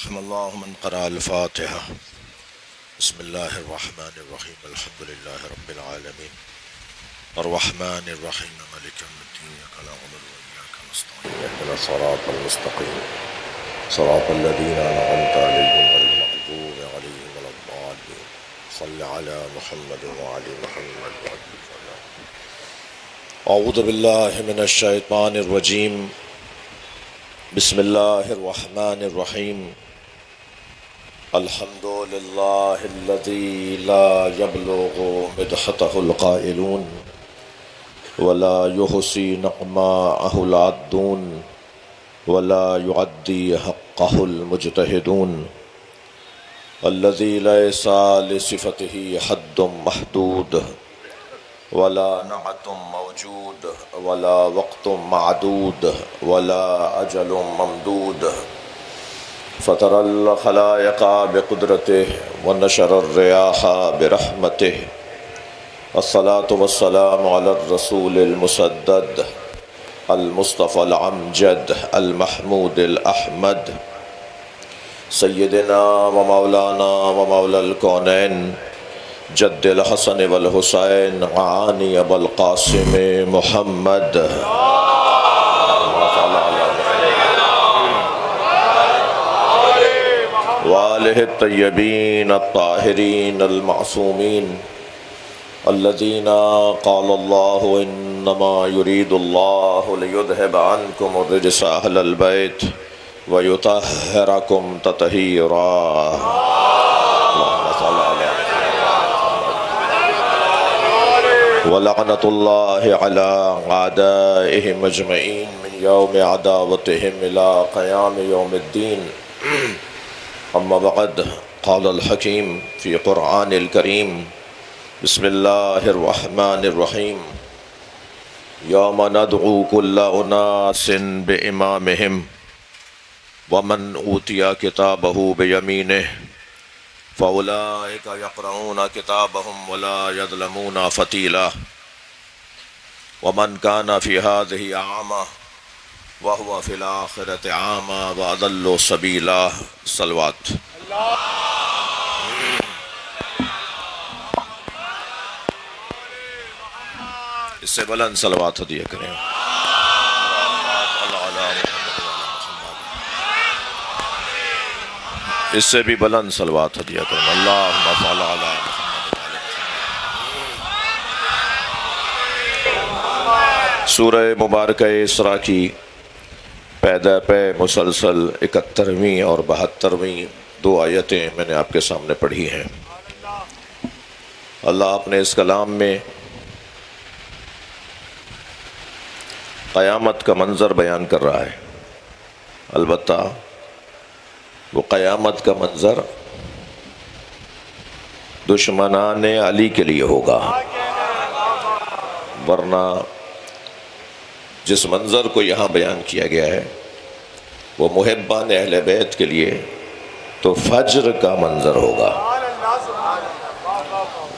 رحم الله من قرأ الفاتحة. بسم الله الرحمن الرحيم. الحمد لله رب العالمين الرحمن الرحيم مالك يوم الدين. إياك نعبد وإياك نستعين. اهدنا الصراط المستقيم صراط الذين أنعمت عليهم غير المغضوب عليهم ولا الضالين. صل على محمد وعلى محمد وعلى محمد. أعوذ بالله من الشيطان الرجيم. بسم الله الرحمن الرحيم. الحمد لله الذي لا يبلغ مدحته القائلون ولا يحصي نعماءه العادون ولا يعدي حقه المجتهدون. الذي ليس لصفته حد محدود ولا نعت موجود ولا وقت معدود ولا أجل ممدود. فطر الخلائق بقدرته ونشر الرياح برحمته. الصلاة والسلام على الرسول المسدد المصطفى العمجد المحمود الأحمد سيدنا ومولانا ومولى الكونين جد الحسن والحسين عاني والقاسم محمد وآله الطيبين الطاهرين المعصومين الذين قال الله إنما يريد الله ليذهب عنكم الرجس أهل البيت ويطهركم تطهيرا. اللهم صل على ولعنة الله على أعدائهم أجمعين من يوم عداوتهم إلى قيام يوم الدين. أما بعد، قال الحكيم في قرآن الكريم: بسم الله الرحمن الرحيم. يوم ندعو كل أناس بإمامهم ومن أوتي كتابه بيمينه فأولئك يقرؤون كتابهم ولا يظلمون فتيلا. ومن كان في هذه أعمى وهو في الآخرة أعمى وأضل سبيلا. صلوات. اس سے بلند صلوات ہدیہ کریں. اس سے بھی بلند صلوات ہدیہ کریں. اللہم صل علی محمد. سورہ مبارکہ اسراء کی پیدا پہ مسلسل 71ویں اور 72ویں دو آیتیں میں نے آپ کے سامنے پڑھی ہیں. اللہ اپنے اس کلام میں قیامت کا منظر بیان کر رہا ہے. البتہ وہ قیامت کا منظر دشمنان علی کے لیے ہوگا، ورنہ جس منظر کو یہاں بیان کیا گیا ہے وہ محبان اہل بیت کے لیے تو فجر کا منظر ہوگا،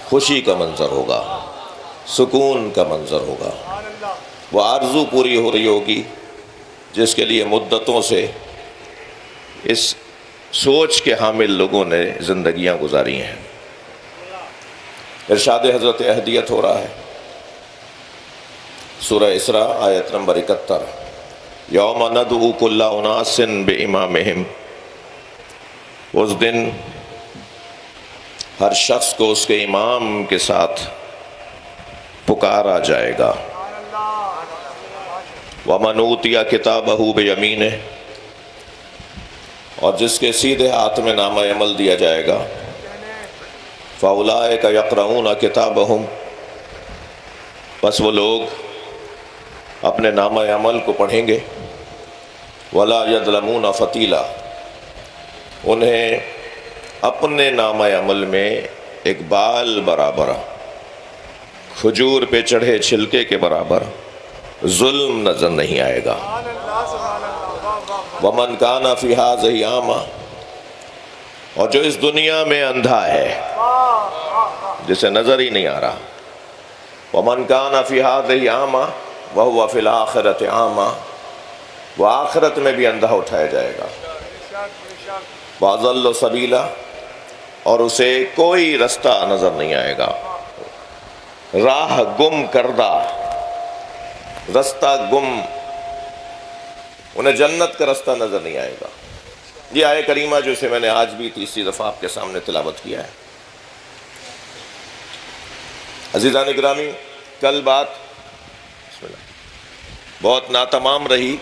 خوشی کا منظر ہوگا، سکون کا منظر ہوگا. وہ آرزو پوری ہو رہی ہوگی جس کے لیے مدتوں سے اس سوچ کے حامل لوگوں نے زندگیاں گزاری ہیں. ارشاد حضرت احدیت ہو رہا ہے. سورہ اسراء آیت نمبر 71. یوم ندعو کل اناس بامامہم. اس دن ہر شخص کو اس کے امام کے ساتھ پکارا جائے گا. ومن اوتی کتابہ بیمینہ. اور جس کے سیدھے ہاتھ میں نامہ عمل دیا جائے گا. فاولئک یقرؤون کتابہم. پس وہ لوگ اپنے نامہ عمل کو پڑھیں گے. ولا یظلمون فتیلا. انہیں اپنے نامہ عمل میں ایک بال برابر، کھجور پہ چڑھے چھلکے کے برابر ظلم نظر نہیں آئے گا. ومن کان فی ہذہ اعمی. اور جو اس دنیا میں اندھا ہے، جسے نظر ہی نہیں آ رہا. ومن کان فی ہذہ اعمی وہو فی الآخرۃ اعمی. وہ آخرت میں بھی اندھا اٹھایا جائے گا. وَأَضَلَّ سَبِيلًا، اور اسے کوئی رستہ نظر نہیں آئے گا، راہ گم کردہ، رستہ گم، انہیں جنت کا رستہ نظر نہیں آئے گا۔ یہ آیہ کریمہ جو اسے میں نے آج بھی تیسری دفعہ آپ کے سامنے تلاوت کیا ہے۔ عزیزان گرامی، کل بات بسم اللہ بہت ناتمام رہی،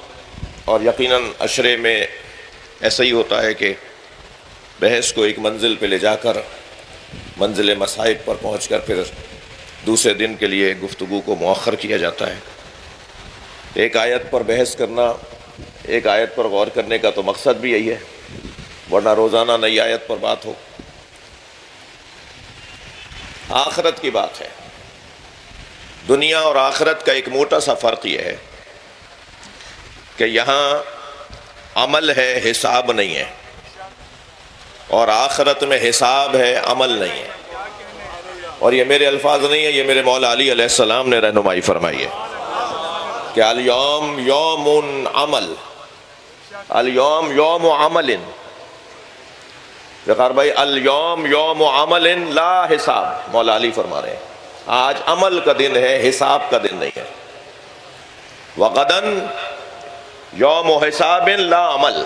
اور یقیناً عشرے میں ایسا ہی ہوتا ہے کہ بحث کو ایک منزل پہ لے جا کر منزل مسائب پر پہنچ کر پھر دوسرے دن کے لیے گفتگو کو مؤخر کیا جاتا ہے۔ ایک آیت پر بحث کرنا، ایک آیت پر غور کرنے کا تو مقصد بھی یہی ہے، ورنہ روزانہ نئی آیت پر بات ہو۔ آخرت کی بات ہے۔ دنیا اور آخرت کا ایک موٹا سا فرق یہ ہے کہ یہاں عمل ہے، حساب نہیں ہے، اور آخرت میں حساب ہے، عمل نہیں ہے۔ اور یہ میرے الفاظ نہیں ہے، یہ میرے مولا علی علیہ السلام نے رہنمائی فرمائی ہے کہ الیوم یوم عمل، الیوم یوم عمل، وقار بھائی الیوم یوم عمل لا حساب، مولا علی فرما رہے ہیں آج عمل کا دن ہے، حساب کا دن نہیں ہے۔ وغدن یوم حساب لا عمل،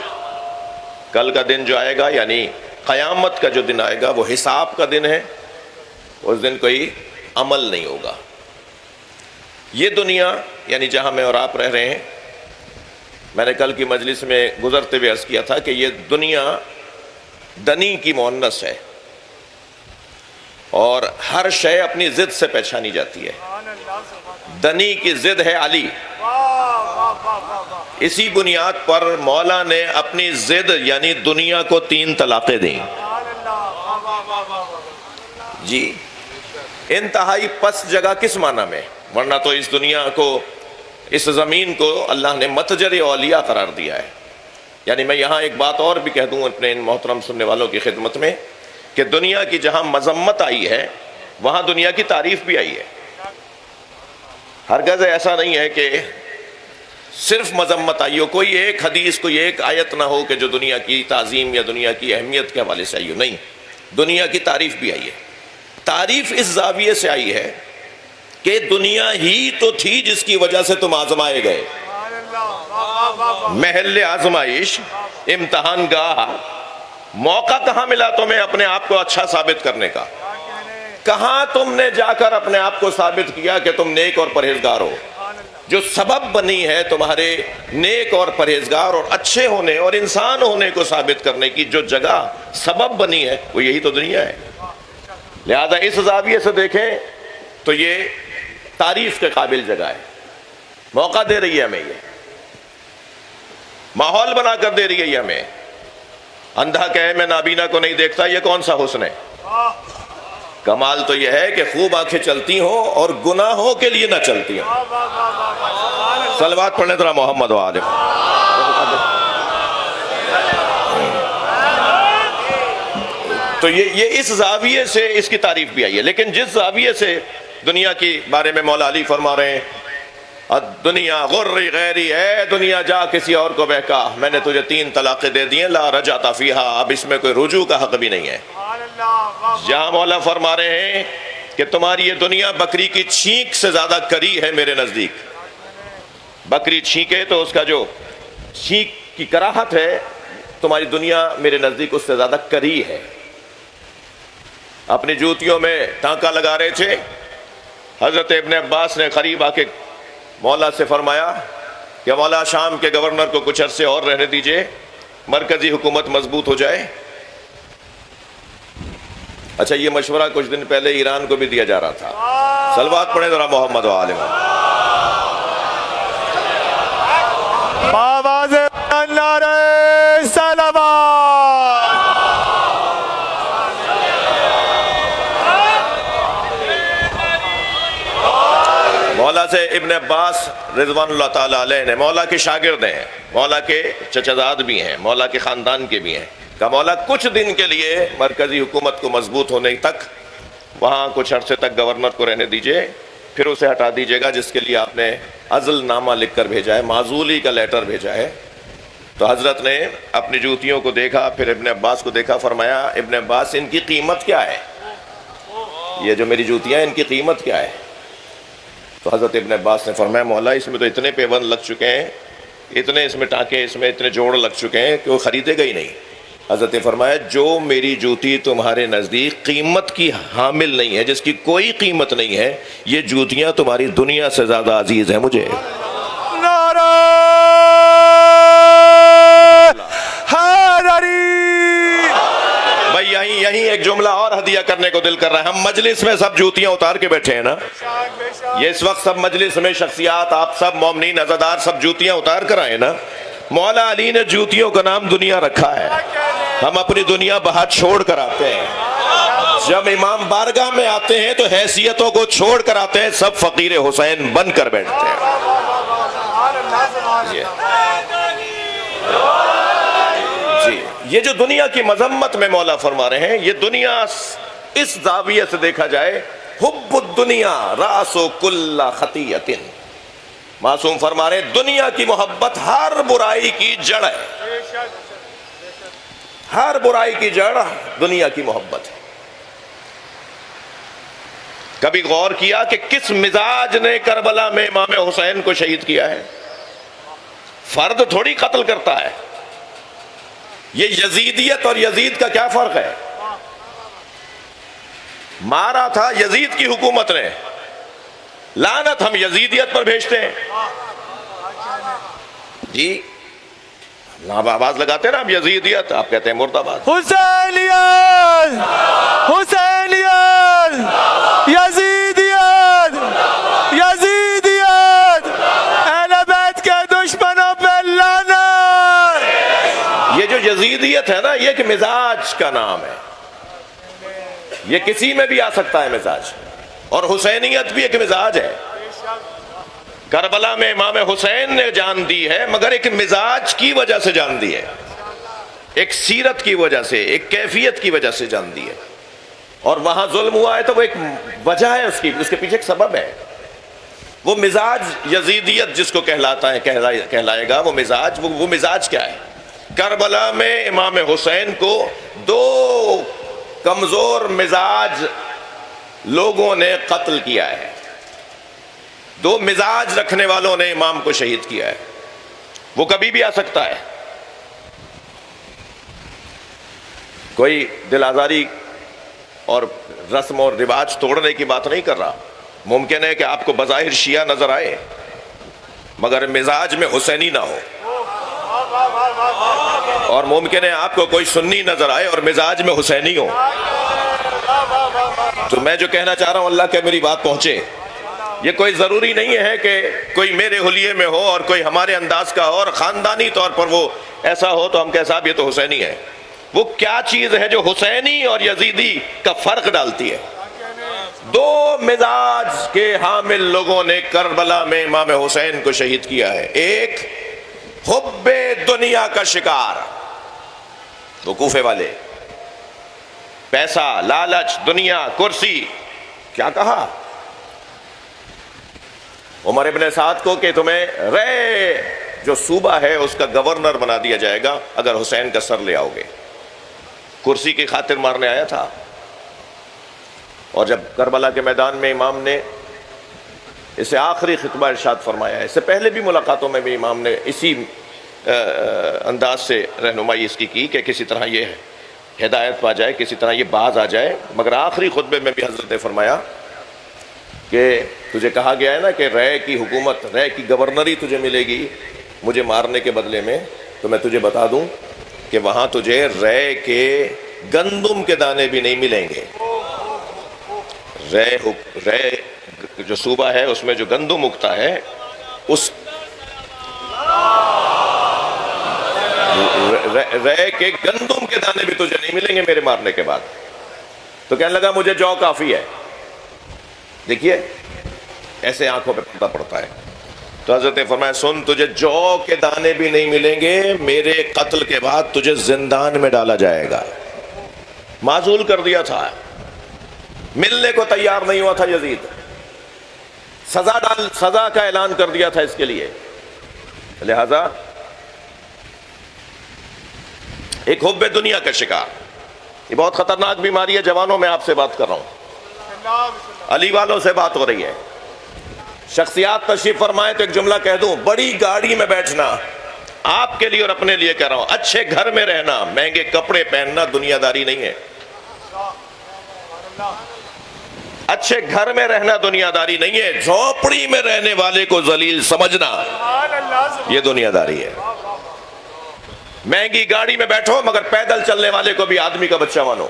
کل کا دن جو آئے گا یعنی قیامت کا جو دن آئے گا وہ حساب کا دن ہے، اس دن کوئی عمل نہیں ہوگا۔ یہ دنیا یعنی جہاں میں اور آپ رہ رہے ہیں، میں نے کل کی مجلس میں گزرتے ہوئے عرض کیا تھا کہ یہ دنیا دنی کی مؤنث ہے، اور ہر شے اپنی ضد سے پہچانی جاتی ہے۔ دنی کی ضد ہے علی، اسی بنیاد پر مولا نے اپنی ضد یعنی دنیا کو 3 طلاقیں دیں۔ جی، انتہائی پس جگہ کس معنی میں؟ ورنہ تو اس دنیا کو، اس زمین کو اللہ نے متجر اولیاء قرار دیا ہے۔ یعنی میں یہاں ایک بات اور بھی کہہ دوں اپنے ان محترم سننے والوں کی خدمت میں کہ دنیا کی جہاں مذمت آئی ہے وہاں دنیا کی تعریف بھی آئی ہے۔ ہرگز ایسا نہیں ہے کہ صرف مذمت آئی ہو، کوئی ایک حدیث، کوئی ایک آیت نہ ہو کہ جو دنیا کی تعظیم یا دنیا کی اہمیت کے حوالے سے آئی ہو، نہیں، دنیا کی تعریف بھی آئی ہے۔ تعریف اس زاویے سے آئی ہے کہ دنیا ہی تو تھی جس کی وجہ سے تم آزمائے گئے، محل آزمائش، امتحان گاہ، موقع کہاں ملا تمہیں اپنے آپ کو اچھا ثابت کرنے کا؟ کہاں تم نے جا کر اپنے آپ کو ثابت کیا کہ تم نیک اور پرہیزگار ہو؟ جو سبب بنی ہے تمہارے نیک اور پرہیزگار اور اچھے ہونے اور انسان ہونے کو ثابت کرنے کی، جو جگہ سبب بنی ہے وہ یہی تو دنیا ہے۔ لہذا اس زاویے سے دیکھیں تو یہ تعریف کے قابل جگہ ہے، موقع دے رہی ہے ہمیں، یہ ماحول بنا کر دے رہی ہے یہ ہمیں۔ اندھا کہے میں نابینا کو نہیں دیکھتا، یہ کون سا حسن ہے؟ کمال تو یہ ہے کہ خوب آنکھیں چلتی ہوں اور گناہوں کے لیے نہ چلتی ہوں۔ صلوات پڑھنے ذرا محمد و آلہ۔ تو یہ اس زاویے سے اس کی تعریف بھی آئی ہے۔ لیکن جس زاویے سے دنیا کے بارے میں مولا علی فرما رہے ہیں دنیا غری غیری، ہے دنیا جا کسی اور کو بہکا، میں نے تجھے 3 طلاقیں دے دی ہیں، لا رجعت فیہا، اب اس میں کوئی رجوع کا حق بھی نہیں ہے۔ جہاں مولا فرما رہے ہیں کہ تمہاری یہ دنیا بکری کی چھینک سے زیادہ کری ہے میرے نزدیک۔ بکری چھینکے تو اس کا جو چھینک کی کراہت ہے، تمہاری دنیا میرے نزدیک اس سے زیادہ کری ہے۔ اپنی جوتیوں میں ٹانکا لگا رہے تھے، حضرت ابن عباس نے قریب آ کے مولا سے فرمایا کہ مولا شام کے گورنر کو کچھ عرصے اور رہنے دیجئے، مرکزی حکومت مضبوط ہو جائے۔ اچھا، یہ مشورہ کچھ دن پہلے ایران کو بھی دیا جا رہا تھا۔ صلوات پڑھیں ذرا محمد و آلہ۔ آواز نعرہ سلوات۔ مولا سے ابن عباس رضوان اللہ تعالیٰ علیہ نے، مولا کے شاگرد ہیں، مولا کے چچزاد بھی ہیں، مولا کے خاندان کے بھی ہیں، کہ مولا کچھ دن کے لیے مرکزی حکومت کو مضبوط ہونے تک وہاں کچھ عرصے تک گورنر کو رہنے دیجئے، پھر اسے ہٹا دیجئے گا جس کے لیے آپ نے عزل نامہ لکھ کر بھیجا ہے، معزولی کا لیٹر بھیجا ہے۔ تو حضرت نے اپنی جوتیوں کو دیکھا، پھر ابن عباس کو دیکھا، فرمایا ابن عباس ان کی قیمت کیا ہے؟ یہ جو میری جوتیاں ان کی قیمت کیا ہے؟ تو حضرت ابن عباس نے فرمایا مولا اس میں تو اتنے پیبند لگ چکے ہیں، اتنے اس میں ٹانکے، اس میں اتنے جوڑ لگ چکے ہیں کہ وہ خریدے گا ہی نہیں۔ حضرت نے فرمایا جو میری جوتی تمہارے نزدیک قیمت کی حامل نہیں ہے، جس کی کوئی قیمت نہیں ہے، یہ جوتیاں تمہاری دنیا سے زیادہ عزیز ہیں مجھے۔ نعرہ حیدری۔ بھائی یہیں ایک جملہ اور ہدیہ کرنے کو دل کر رہا ہے۔ ہم مجلس میں سب جوتیاں اتار کے بیٹھے ہیں نا، یہ اس وقت سب مجلس میں شخصیات، آپ سب مومنین عزادار سب جوتیاں اتار کر آئے نا۔ مولا علی نے جوتیوں کا نام دنیا رکھا ہے، ہم اپنی دنیا باہر چھوڑ کر آتے ہیں۔ جب امام بارگاہ میں آتے ہیں تو حیثیتوں کو چھوڑ کر آتے ہیں، سب فقیر حسین بن کر بیٹھتے ہیں۔ جی یہ جو دنیا کی مذمت میں مولا فرما رہے ہیں، یہ دنیا اس زاویے سے دیکھا جائے، حب الدنیا راس کل خطیئۃ، معصوم فرما رہے ہیں دنیا کی محبت ہر برائی کی جڑ ہے، ہر برائی کی جڑ دنیا کی محبت ہے۔ کبھی غور کیا کہ کس مزاج نے کربلا میں امام حسین کو شہید کیا ہے؟ فرد تھوڑی قتل کرتا ہے، یہ یزیدیت اور یزید کا کیا فرق ہے؟ مارا تھا یزید کی حکومت نے، لعنت ہم یزیدیت پر بھیجتے ہیں۔ جی آواز لگاتے ہیں نا آپ یزیدیت، آپ کہتے ہیں مرد آباد۔ حسینیت، حسینیت، یزیدیت، یزیدیت، اہل بیت کے دشمنوں پہ لعنت۔ یہ جو یزیدیت ہے نا، یہ ایک مزاج کا نام ہے، یہ کسی میں بھی آ سکتا ہے مزاج، اور حسینیت بھی ایک مزاج ہے۔ کربلا میں امام حسین نے جان دی ہے، مگر ایک مزاج کی وجہ سے جان دی ہے، ایک سیرت کی وجہ سے، ایک کیفیت کی وجہ سے جان دی ہے۔ اور وہاں ظلم ہوا ہے تو وہ ایک وجہ ہے، اس کے پیچھے ایک سبب ہے۔ وہ مزاج یزیدیت جس کو کہلاتا ہے، کہلائے گا وہ مزاج، وہ مزاج کیا ہے؟ کربلا میں امام حسین کو دو کمزور مزاج لوگوں نے قتل کیا ہے، دو مزاج رکھنے والوں نے امام کو شہید کیا ہے۔ وہ کبھی بھی آ سکتا ہے، کوئی دل آزاری اور رسم اور رواج توڑنے کی بات نہیں کر رہا۔ ممکن ہے کہ آپ کو بظاہر شیعہ نظر آئے مگر مزاج میں حسینی نہ ہو، اور ممکن ہے آپ کو کوئی سنی نظر آئے اور مزاج میں حسینی ہو۔ تو میں جو کہنا چاہ رہا ہوں، اللہ کہ میری بات پہنچے، یہ کوئی ضروری نہیں ہے کہ کوئی میرے حلیے میں ہو اور کوئی ہمارے انداز کا ہو اور خاندانی طور پر وہ ایسا ہو تو ہم کہہ صاحب یہ تو حسینی ہے۔ وہ کیا چیز ہے جو حسینی اور یزیدی کا فرق ڈالتی ہے؟ دو مزاج کے حامل لوگوں نے کربلا میں امام حسین کو شہید کیا ہے۔ ایک حب دنیا کا شکار، وہ کوفے والے، پیسہ، لالچ، دنیا، کرسی، کیا کہا عمر ابن سعد کو کہ تمہیں رے جو صوبہ ہے اس کا گورنر بنا دیا جائے گا اگر حسین کا سر لے آؤ گے۔ کرسی کی خاطر مارنے آیا تھا۔ اور جب کربلا کے میدان میں امام نے اسے آخری خطبہ ارشاد فرمایا ہے، اس سے پہلے بھی ملاقاتوں میں بھی امام نے اسی انداز سے رہنمائی اس کی کہ کسی طرح یہ ہدایت پا جائے، کسی طرح یہ باز آ جائے، مگر آخری خطبے میں بھی حضرت نے فرمایا کہ تجھے کہا گیا ہے نا کہ رے کی حکومت، رے کی گورنری تجھے ملے گی مجھے مارنے کے بدلے میں، تو میں تجھے بتا دوں کہ وہاں تجھے رے کے گندم کے دانے بھی نہیں ملیں گے۔ رے جو صوبہ ہے اس میں جو گندم اگتا ہے، اس رے کے گندم کے دانے بھی تجھے نہیں ملیں گے میرے مارنے کے بعد۔ تو کہنے لگا مجھے جو کافی ہے۔ دیکھیے ایسے آنکھوں پہ پردہ پڑتا ہے۔ تو حضرت نے فرمایا سن، تجھے جو کے دانے بھی نہیں ملیں گے، میرے قتل کے بعد تجھے زندان میں ڈالا جائے گا۔ معزول کر دیا تھا، ملنے کو تیار نہیں ہوا تھا یزید، سزا کا اعلان کر دیا تھا اس کے لیے، لہذا ایک حب دنیا کا شکار. یہ بہت خطرناک بیماری ہے. جوانوں میں آپ سے بات کر رہا ہوں, علی والوں سے بات ہو رہی ہے. شخصیات تشریف فرمائے تو ایک جملہ کہہ دوں, بڑی گاڑی میں بیٹھنا آپ کے لیے اور اپنے لیے کہہ رہا ہوں, اچھے گھر میں رہنا, مہنگے کپڑے پہننا دنیا داری نہیں ہے. اچھے گھر میں رہنا دنیا داری نہیں ہے. جھونپڑی میں رہنے والے کو ذلیل سمجھنا یہ دنیا داری ہے. مہنگی گاڑی میں بیٹھو مگر پیدل چلنے والے کو بھی آدمی کا بچہ مانو,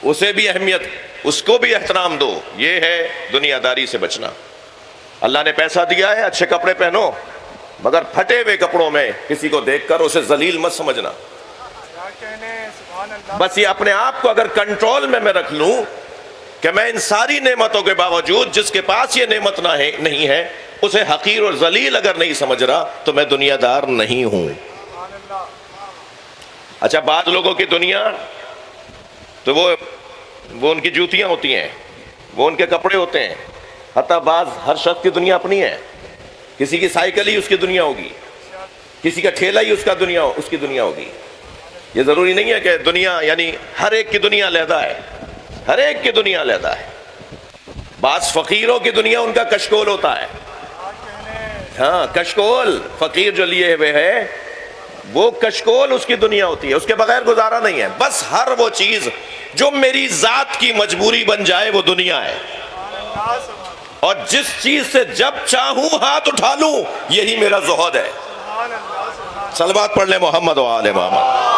اسے بھی اہمیت, اس کو بھی احترام دو. یہ ہے دنیا داری سے بچنا. اللہ نے پیسہ دیا ہے, اچھے کپڑے پہنو, مگر پھٹے ہوئے کپڑوں میں کسی کو دیکھ کر اسے ذلیل مت سمجھنا. بس یہ اپنے آپ کو اگر کنٹرول میں رکھ لوں کہ میں ان ساری نعمتوں کے باوجود جس کے پاس یہ نعمت نہیں ہے اسے حقیر اور ذلیل اگر نہیں سمجھ رہا تو میں دنیا دار نہیں ہوں. اچھا, بعض لوگوں کی دنیا تو وہ ان کی جوتیاں ہوتی ہیں, وہ ان کے کپڑے ہوتے ہیں. حتیٰ بعض ہر شخص کی دنیا اپنی ہے. کسی کی سائیکل ہی اس کی دنیا ہوگی, کسی کا ٹھیلا ہی اس کی دنیا ہوگی. یہ ضروری نہیں ہے کہ دنیا یعنی ہر ایک کی دنیا علیحدہ ہے, ہر ایک کی دنیا علیحدہ ہے. بعض فقیروں کی دنیا ان کا کشکول ہوتا ہے. ہاں, کشکول, فقیر جو لیے ہوئے ہے وہ کشکول اس کی دنیا ہوتی ہے, اس کے بغیر گزارا نہیں ہے. بس ہر وہ چیز جو میری ذات کی مجبوری بن جائے وہ دنیا ہے, اور جس چیز سے جب چاہوں ہاتھ اٹھا لوں یہی میرا زہد ہے. صلوات پڑھ لیں محمد و آل محمد.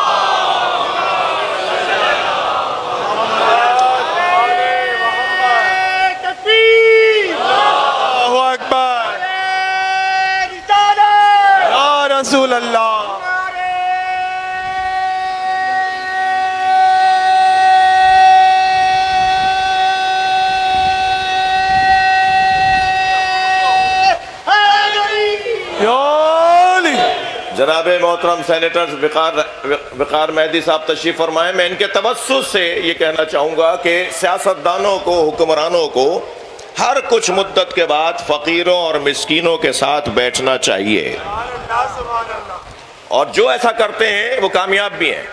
رسول اللہ. جناب محترم سینیٹر وقار مہدی صاحب تشریف فرمائیں. میں ان کے توسط سے یہ کہنا چاہوں گا کہ سیاستدانوں کو, حکمرانوں کو ہر کچھ مدت کے بعد فقیروں اور مسکینوں کے ساتھ بیٹھنا چاہیے, اور جو ایسا کرتے ہیں وہ کامیاب بھی ہیں.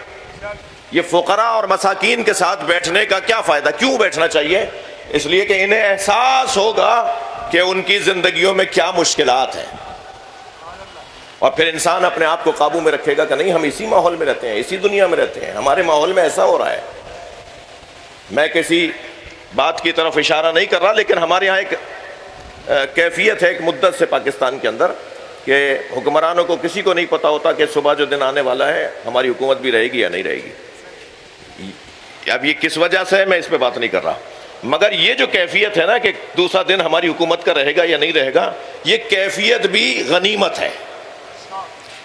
یہ فقراء اور مساکین کے ساتھ بیٹھنے کا کیا فائدہ؟ کیوں بیٹھنا چاہیے؟ اس لیے کہ انہیں احساس ہوگا کہ ان کی زندگیوں میں کیا مشکلات ہیں, اور پھر انسان اپنے آپ کو قابو میں رکھے گا کہ نہیں, ہم اسی ماحول میں رہتے ہیں, اسی دنیا میں رہتے ہیں, ہمارے ماحول میں ایسا ہو رہا ہے. میں کسی بات کی طرف اشارہ نہیں کر رہا, لیکن ہمارے یہاں ایک کیفیت ہے ایک مدت سے پاکستان کے اندر کہ حکمرانوں کو کسی کو نہیں پتا ہوتا کہ صبح جو دن آنے والا ہے ہماری حکومت بھی رہے گی یا نہیں رہے گی. اب یہ کس وجہ سے ہے میں اس پہ بات نہیں کر رہا, مگر یہ جو کیفیت ہے نا کہ دوسرا دن ہماری حکومت کا رہے گا یا نہیں رہے گا, یہ کیفیت بھی غنیمت ہے.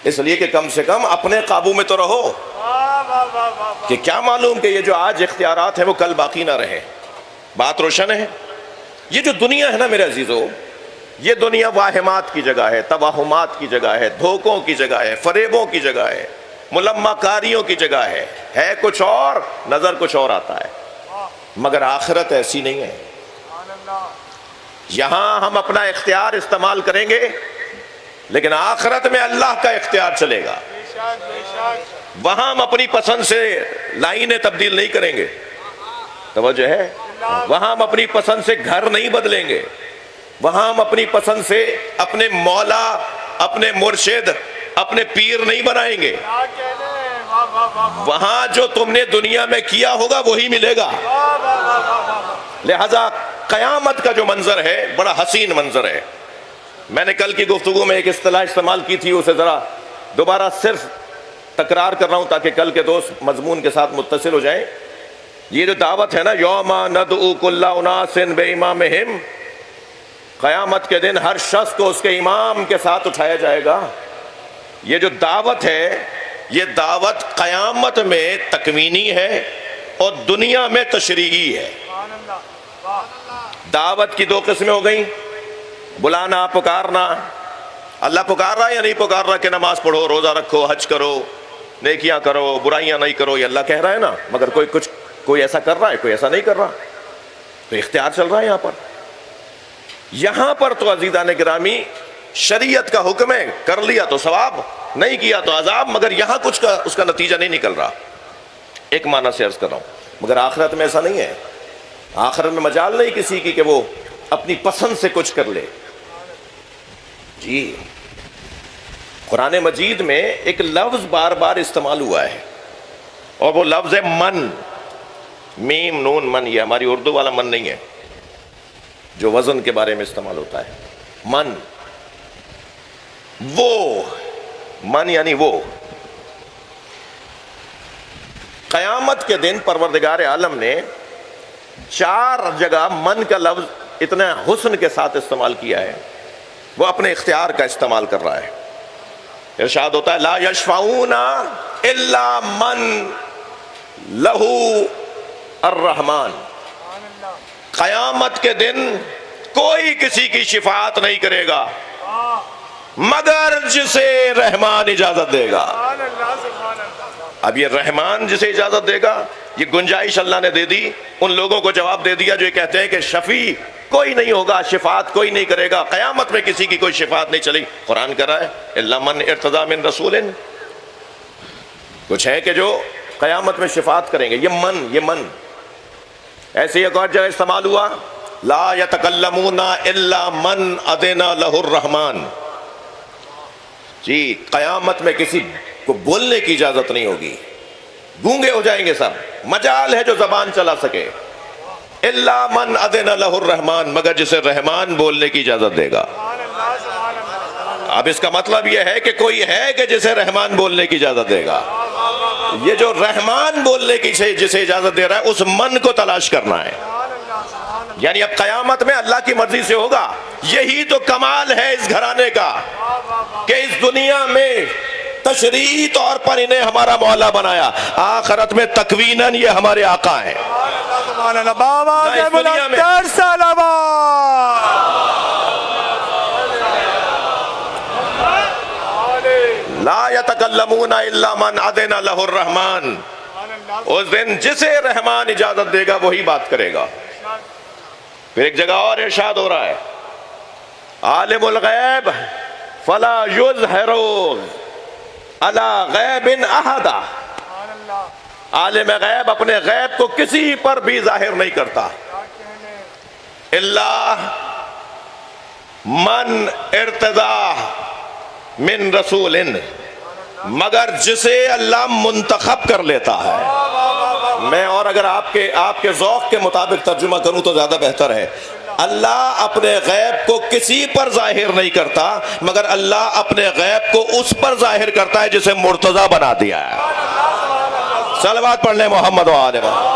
اس لیے کہ کم سے کم اپنے قابو میں تو رہو, کہ کیا معلوم کہ یہ جو آج اختیارات ہیں وہ کل باقی نہ رہے. بات روشن ہے. یہ جو دنیا ہے نا میرے عزیزو, یہ دنیا واہمات کی جگہ ہے, توہمات کی جگہ ہے, دھوکوں کی جگہ ہے, فریبوں کی جگہ ہے, ملمہ کاریوں کی جگہ ہے کچھ اور, نظر کچھ اور آتا ہے. مگر آخرت ایسی نہیں ہے. یہاں ہم اپنا اختیار استعمال کریں گے, لیکن آخرت میں اللہ کا اختیار چلے گا. وہاں ہم اپنی پسند سے لائنیں تبدیل نہیں کریں گے, توجہ ہے, وہاں ہم اپنی پسند سے گھر نہیں بدلیں گے, وہاں ہم اپنی پسند سے اپنے مولا, اپنے مرشد, اپنے پیر نہیں بنائیں گے. وہاں جو تم نے دنیا میں کیا ہوگا وہی ملے گا. لہذا قیامت کا جو منظر ہے بڑا حسین منظر ہے. میں نے کل کی گفتگو میں ایک اصطلاح استعمال کی تھی, اسے ذرا دوبارہ صرف تکرار کر رہا ہوں تاکہ کل کے دوست مضمون کے ساتھ متصل ہو جائیں. یہ جو دعوت ہے نا, یوم ندعو کل اناس بامامہم, قیامت کے دن ہر شخص کو اس کے امام کے ساتھ اٹھایا جائے گا. یہ جو دعوت ہے یہ دعوت قیامت میں تکوینی ہے اور دنیا میں تشریعی ہے. دعوت کی دو قسمیں ہو گئیں, بلانا, پکارنا. اللہ پکار رہا ہے یا نہیں پکار رہا کہ نماز پڑھو, روزہ رکھو, حج کرو, نیکیاں کرو, برائیاں نہیں کرو, یہ اللہ کہہ رہا ہے نا, مگر کوئی ایسا کر رہا ہے, کوئی ایسا نہیں کر رہا. تو اختیار چل رہا ہے یہاں پر. یہاں پر تو عزیزان گرامی شریعت کا حکم ہے، کر لیا تو ثواب، نہیں کیا تو عذاب، مگر یہاں کچھ کا اس کا نتیجہ نہیں نکل رہا۔ ایک معنی سے عرض کر رہا ہوں، مگر آخرت میں ایسا نہیں ہے۔ آخرت میں مجال نہیں کسی کی کہ وہ اپنی پسند سے کچھ کر لے۔ جی قرآن مجید میں ایک لفظ بار بار استعمال ہوا ہے، اور وہ لفظ ہے من، میم نون من۔ یہ ہماری اردو والا من نہیں ہے جو وزن کے بارے میں استعمال ہوتا ہے، من، وہ من یعنی وہ۔ قیامت کے دن پروردگار عالم نے 4 جگہ من کا لفظ اتنا حسن کے ساتھ استعمال کیا ہے، وہ اپنے اختیار کا استعمال کر رہا ہے۔ ارشاد ہوتا ہے لا یشفعون الا من لہ الرحمن، قیامت کے دن کوئی کسی کی شفاعت نہیں کرے گا مگر جسے رحمان اجازت دے گا۔ اب یہ رحمان جسے اجازت دے گا، یہ گنجائش اللہ نے دے دی، ان لوگوں کو جواب دے دیا جو یہ کہتے ہیں کہ شفیع کوئی نہیں ہوگا، شفاعت کوئی نہیں کرے گا، قیامت میں کسی کی کوئی شفاعت نہیں چلی۔ قرآن کہہ رہا ہے الا من ارتضی من رسول، کچھ ہے کہ جو قیامت میں شفاعت کریں گے۔ یہ من ایسے ایک اور جگہ استعمال ہوا لا یتکلمون الا من اذن لہ الرحمن، جی قیامت میں کسی کو بولنے کی اجازت نہیں ہوگی، گونگے ہو جائیں گے سب، مجال ہے جو زبان چلا سکے۔ الا من اذن لہ الرحمن، مگر جسے رحمان بولنے کی اجازت دے گا۔ اب اس کا مطلب یہ ہے کہ کوئی ہے کہ جسے رحمان بولنے کی اجازت دے گا۔ یہ جو رحمان بولنے کی جسے اجازت دے رہا ہے اس من کو تلاش کرنا ہے، یعنی اب قیامت میں اللہ کی مرضی سے ہوگا۔ یہی تو کمال ہے اس گھرانے کا کہ اس دنیا میں تشریعی طور پر انہیں ہمارا مولا بنایا، آخرت میں تکویناً یہ ہمارے آقا ہیں۔ سبحان اللہ، بابا کے بلندر سلامات۔ لا یتکلمون الا من اذن لہ الرحمن، اس دن جسے رحمان اجازت دے گا وہی بات کرے گا۔ پھر ایک جگہ اور ارشاد ہو رہا ہے عالم الغیب فلا یظہر علی غیب احدا، عالم غیب اپنے غیب کو کسی پر بھی ظاہر نہیں کرتا، الا من ارتضی من رسول، مگر جسے اللہ منتخب کر لیتا ہے۔ میں اور اگر آپ کے ذوق کے مطابق ترجمہ کروں تو زیادہ بہتر ہے۔ اللہ اپنے غیب کو کسی پر ظاہر نہیں کرتا، مگر اللہ اپنے غیب کو اس پر ظاہر کرتا ہے جسے مرتضی بنا دیا ہے۔ صلوات پڑھ لیں محمد و آل محمد۔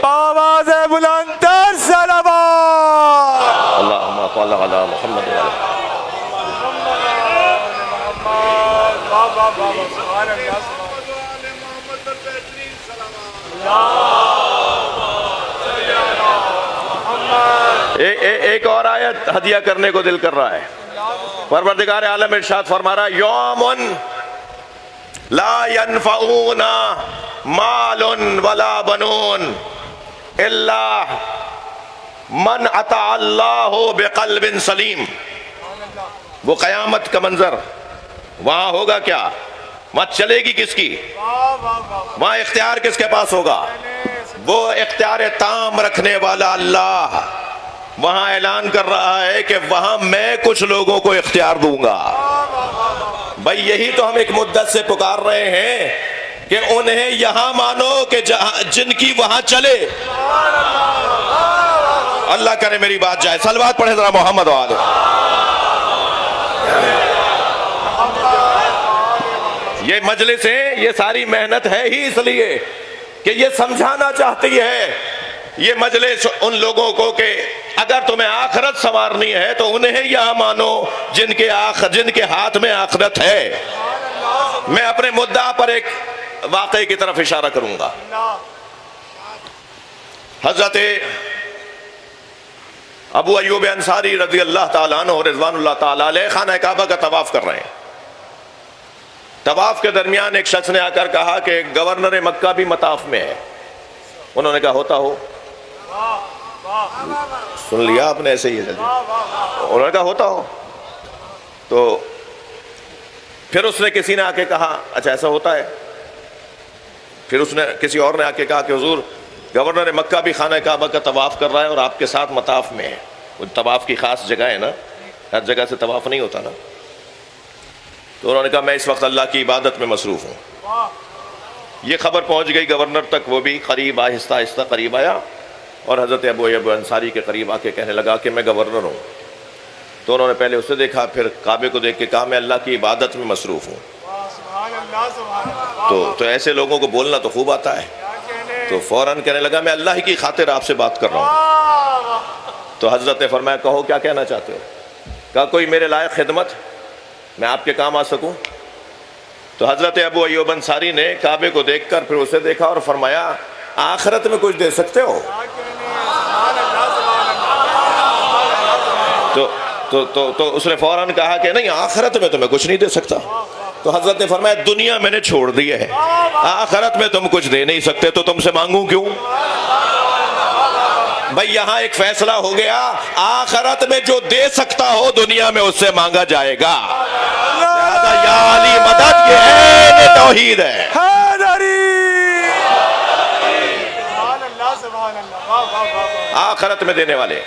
بابا سے بلندر سلامات۔ اللہم صل علی محمد و آل ایک اور آیت ہدیہ کرنے کو دل کر رہا ہے۔ پروردگار عالم ارشاد فرما رہا ہے یوم لا ینفعون مال ولا بنون الا من اتی اللہ بقلب سلیم۔ وہ قیامت کا منظر وہاں ہوگا کیا؟ وہاں چلے گی کس کی؟ وہاں اختیار کس کے پاس ہوگا؟ وہ اختیار تام رکھنے والا اللہ وہاں اعلان کر رہا ہے کہ وہاں میں کچھ لوگوں کو اختیار دوں گا۔ بھائی یہی تو ہم ایک مدت سے پکار رہے ہیں کہ انہیں یہاں مانو کہ جن کی وہاں چلے۔ اللہ کرے میری بات جائے۔ صلوات پڑھے ذرا محمد و آل۔ یہ مجلسیں یہ ساری محنت ہے ہی اس لیے کہ یہ سمجھانا چاہتی ہے یہ مجلس ان لوگوں کو کہ اگر تمہیں آخرت سنوارنی ہے تو انہیں یہاں مانو جن کے ہاتھ میں آخرت ہے۔ میں اپنے مدعا پر ایک واقعے کی طرف اشارہ کروں گا۔ حضرت ابو ایوب انصاری رضی اللہ تعالیٰ عنہ رضوان اللہ تعالیٰ علیہ خانہ کعبہ کا طواف کر رہے ہیں۔ طواف کے درمیان ایک شخص نے آ کر کہا کہ گورنر مکہ بھی مطاف میں ہے۔ انہوں نے کہا ہوتا ہو۔ سن لیا آپ نے ایسے ہی ہے جلدی. انہوں نے کہا ہوتا ہو. تو پھر اس نے کسی نے آ کے کہا اچھا ایسا ہوتا ہے. پھر اس نے کسی اور نے آ کے کہا کہ حضور گورنر مکہ بھی خانہ کعبہ کا طواف کر رہا ہے اور آپ کے ساتھ مطاف میں ہے. وہ طواف کی خاص جگہ ہے نا, ہر جگہ سے طواف نہیں ہوتا نا. تو انہوں نے کہا میں اس وقت اللہ کی عبادت میں مصروف ہوں. یہ خبر پہنچ گئی گورنر تک, وہ بھی قریب آہستہ آہستہ قریب آیا اور حضرت ابو ایوب انصاری کے قریب آ کے کہنے لگا کہ میں گورنر ہوں. تو انہوں نے پہلے اسے دیکھا, پھر کعبے کو دیکھ کے کہا میں اللہ کی عبادت میں مصروف ہوں. تو ایسے لوگوں کو بولنا تو خوب آتا ہے. تو فوراً کہنے لگا میں اللہ ہی کی خاطر آپ سے بات کر رہا ہوں. تو حضرت نے فرمایا کہو کیا کہنا چاہتے ہو. کہا کوئی میرے لائق خدمت, میں آپ کے کام آ سکوں. تو حضرت ابو ایوب انصاری نے کعبے کو دیکھ کر پھر اسے دیکھا اور فرمایا آخرت میں کچھ دے سکتے ہو. تو اس نے فوراً کہا کہ نہیں آخرت میں تو میں کچھ نہیں دے سکتا. تو حضرت نے فرمایا دنیا میں نے چھوڑ دی ہے, آخرت میں تم کچھ دے نہیں سکتے تو تم سے مانگوں کیوں. بھائی یہاں ایک فیصلہ ہو گیا, آخرت میں جو دے سکتا ہو دنیا میں اس سے مانگا جائے گا. یا علی مدد, یہ عین توحید ہے. آخرت میں دینے والے,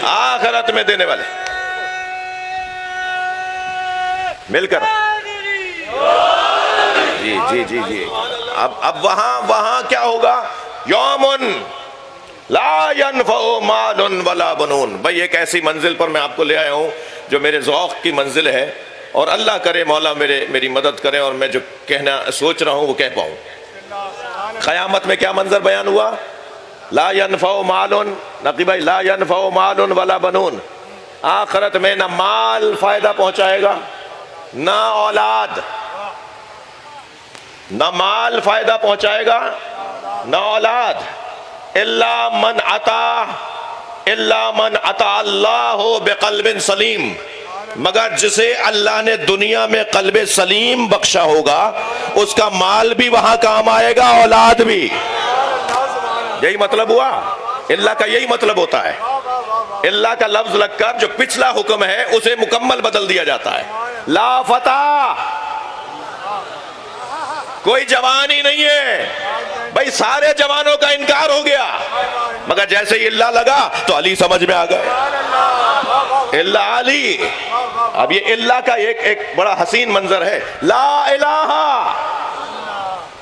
آخرت میں دینے والے مل کر جی جی جی جی. اب وہاں کیا ہوگا, یومن لا ينفع مال ولا بنون. بھائی ایک ایسی منزل پر میں آپ کو لے آیا ہوں جو میرے ذوق کی منزل ہے, اور اللہ کرے مولا میری مدد کرے اور میں جو کہنا سوچ رہا ہوں وہ کہہ پاؤں. قیامت میں کیا منظر بیان ہوا, لا ينفع مال, نقی بھائی لا ينفع مال ولا بنون. آخرت میں نہ مال فائدہ پہنچائے گا نہ اولاد, نہ مال فائدہ پہنچائے گا نہ اولاد. الا من عطا اللہ بقلب سلیم, مگر جسے اللہ نے دنیا میں قلب سلیم بخشا ہوگا اس کا مال بھی وہاں کام آئے گا, اولاد بھی. یہی مطلب ہوا, اللہ کا یہی مطلب ہوتا ہے. اللہ کا لفظ لگ کر جو پچھلا حکم ہے اسے مکمل بدل دیا جاتا ہے. لا فتح, کوئی جوان ہی نہیں ہے. بھائی سارے جوانوں کا انکار ہو گیا, مگر جیسے ہی اللہ لگا تو علی سمجھ میں آ گئے. اللہ علی. اب یہ اللہ کا ایک بڑا حسین منظر ہے. لا الہ,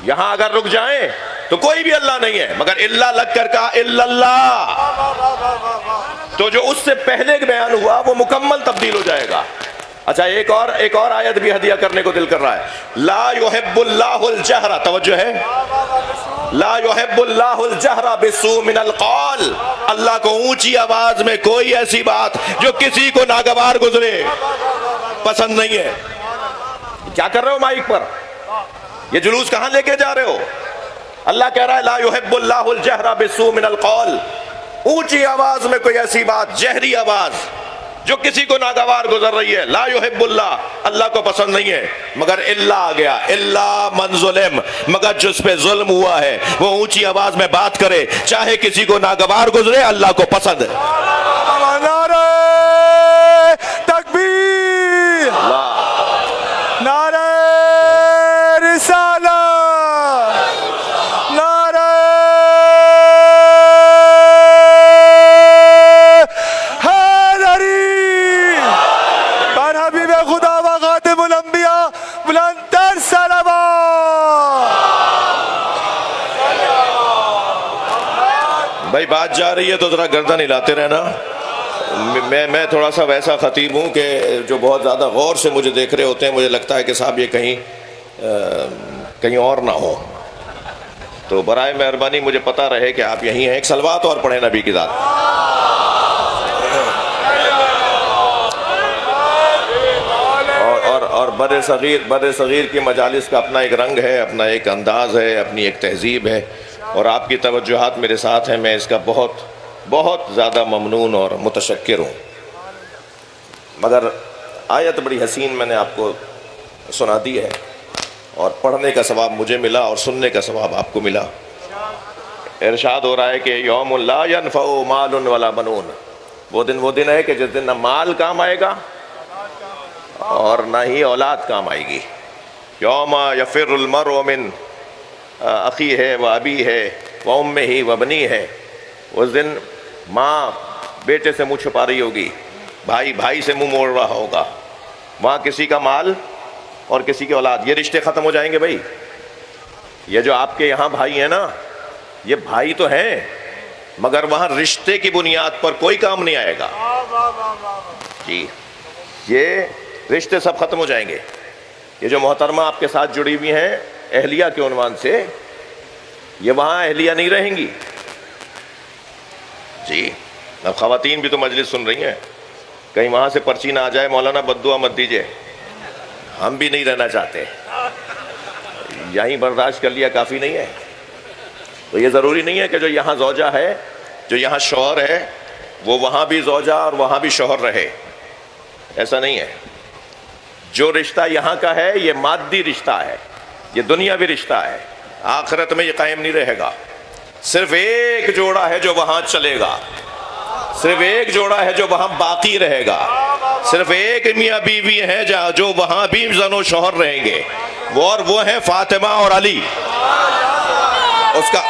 یہاں اگر رک جائیں تو کوئی بھی اللہ نہیں ہے, مگر اللہ لگ کر کہا الا اللہ, تو جو اس سے پہلے بیان ہوا وہ مکمل تبدیل ہو جائے گا. اچھا ایک اور آیت بھی ہدیہ کرنے کو دل کر رہا ہے. لا يحب اللہ الجہر, توجہ ہے, لا يحب اللہ الجہر بالسوء من القول. اللہ کو اونچی آواز میں کوئی ایسی بات جو کسی کو ناگوار گزرے پسند نہیں ہے. کیا کر رہے ہو مائک پر, یہ جلوس کہاں لے کے جا رہے ہو. اللہ کہہ رہا ہے لا يحب اللہ الجہر بالسوء من القول, اونچی آواز میں کوئی ایسی بات, جہری آواز جو کسی کو ناگوار گزر رہی ہے. لا يحب اللہ, اللہ کو پسند نہیں ہے. مگر اللہ آ گیا, اللہ من ظلم, مگر جس پہ ظلم ہوا ہے وہ اونچی آواز میں بات کرے چاہے کسی کو ناگوار گزرے, اللہ کو پسند ہے. نعرہ تکبیر, نعرہ رسالہ, نعرہ حیدری, بر حبیب خدا و خاتم الانبیاء بلندتر صلوات. بھائی بات جا رہی ہے تو ذرا گردن ہلاتے رہنا. میں تھوڑا سا ویسا خطیب ہوں کہ جو بہت زیادہ غور سے مجھے دیکھ رہے ہوتے ہیں, مجھے لگتا ہے کہ صاحب یہ کہیں اور نہ ہو. تو برائے مہربانی مجھے پتہ رہے کہ آپ یہیں ہیں. ایک صلوات اور پڑھیں نبی کی ذات. اور بر صغیر کی مجالس کا اپنا ایک رنگ ہے, اپنا ایک انداز ہے, اپنی ایک تہذیب ہے, اور آپ کی توجہات میرے ساتھ ہیں. میں اس کا بہت بہت زیادہ ممنون اور متشکر ہوں. مگر آیت بڑی حسین میں نے آپ کو سنا دی ہے. اور پڑھنے کا ثواب مجھے ملا اور سننے کا ثواب آپ کو ملا۔ ارشاد ہو رہا ہے کہ یوم لا ینفع مال ولا بنون، وہ دن ہے کہ جس دن نہ مال کام آئے گا اور نہ ہی اولاد کام آئے گی۔ یوم یفر المرء من اخیہ و ابیہ و امہ و بنیہ، اس دن ماں بیٹے سے منہ چھپا رہی ہوگی، بھائی سے منہ موڑ رہا ہوگا، وہاں کسی کا مال اور کسی کی اولاد، یہ رشتے ختم ہو جائیں گے بھائی۔ یہ جو آپ کے یہاں بھائی ہیں نا، یہ بھائی تو ہیں مگر وہاں رشتے کی بنیاد پر کوئی کام نہیں آئے گا جی، یہ رشتے سب ختم ہو جائیں گے۔ یہ جو محترمہ آپ کے ساتھ جڑی ہوئی ہیں اہلیہ کے عنوان سے، یہ وہاں اہلیہ نہیں رہیں گی جی۔ اب خواتین بھی تو مجلس سن رہی ہیں، کہیں وہاں سے پرچی نہ آ جائے مولانا بد دعا مت دیجئے، ہم بھی نہیں رہنا چاہتے، یہیں برداشت کر لیا کافی نہیں ہے۔ تو یہ ضروری نہیں ہے کہ جو یہاں زوجہ ہے، جو یہاں شوہر ہے، وہ وہاں بھی زوجہ اور وہاں بھی شوہر رہے، ایسا نہیں ہے۔ جو رشتہ یہاں کا ہے یہ مادی رشتہ ہے، یہ دنیاوی رشتہ ہے، آخرت میں یہ قائم نہیں رہے گا۔ صرف ایک جوڑا ہے جو وہاں چلے گا، صرف ایک جوڑا ہے جو وہاں باقی رہے گا، صرف ایک میاں بیوی ہے جو وہاں بھی زن و شوہر رہیں گے، وہ ہیں فاطمہ اور علی۔ اس کا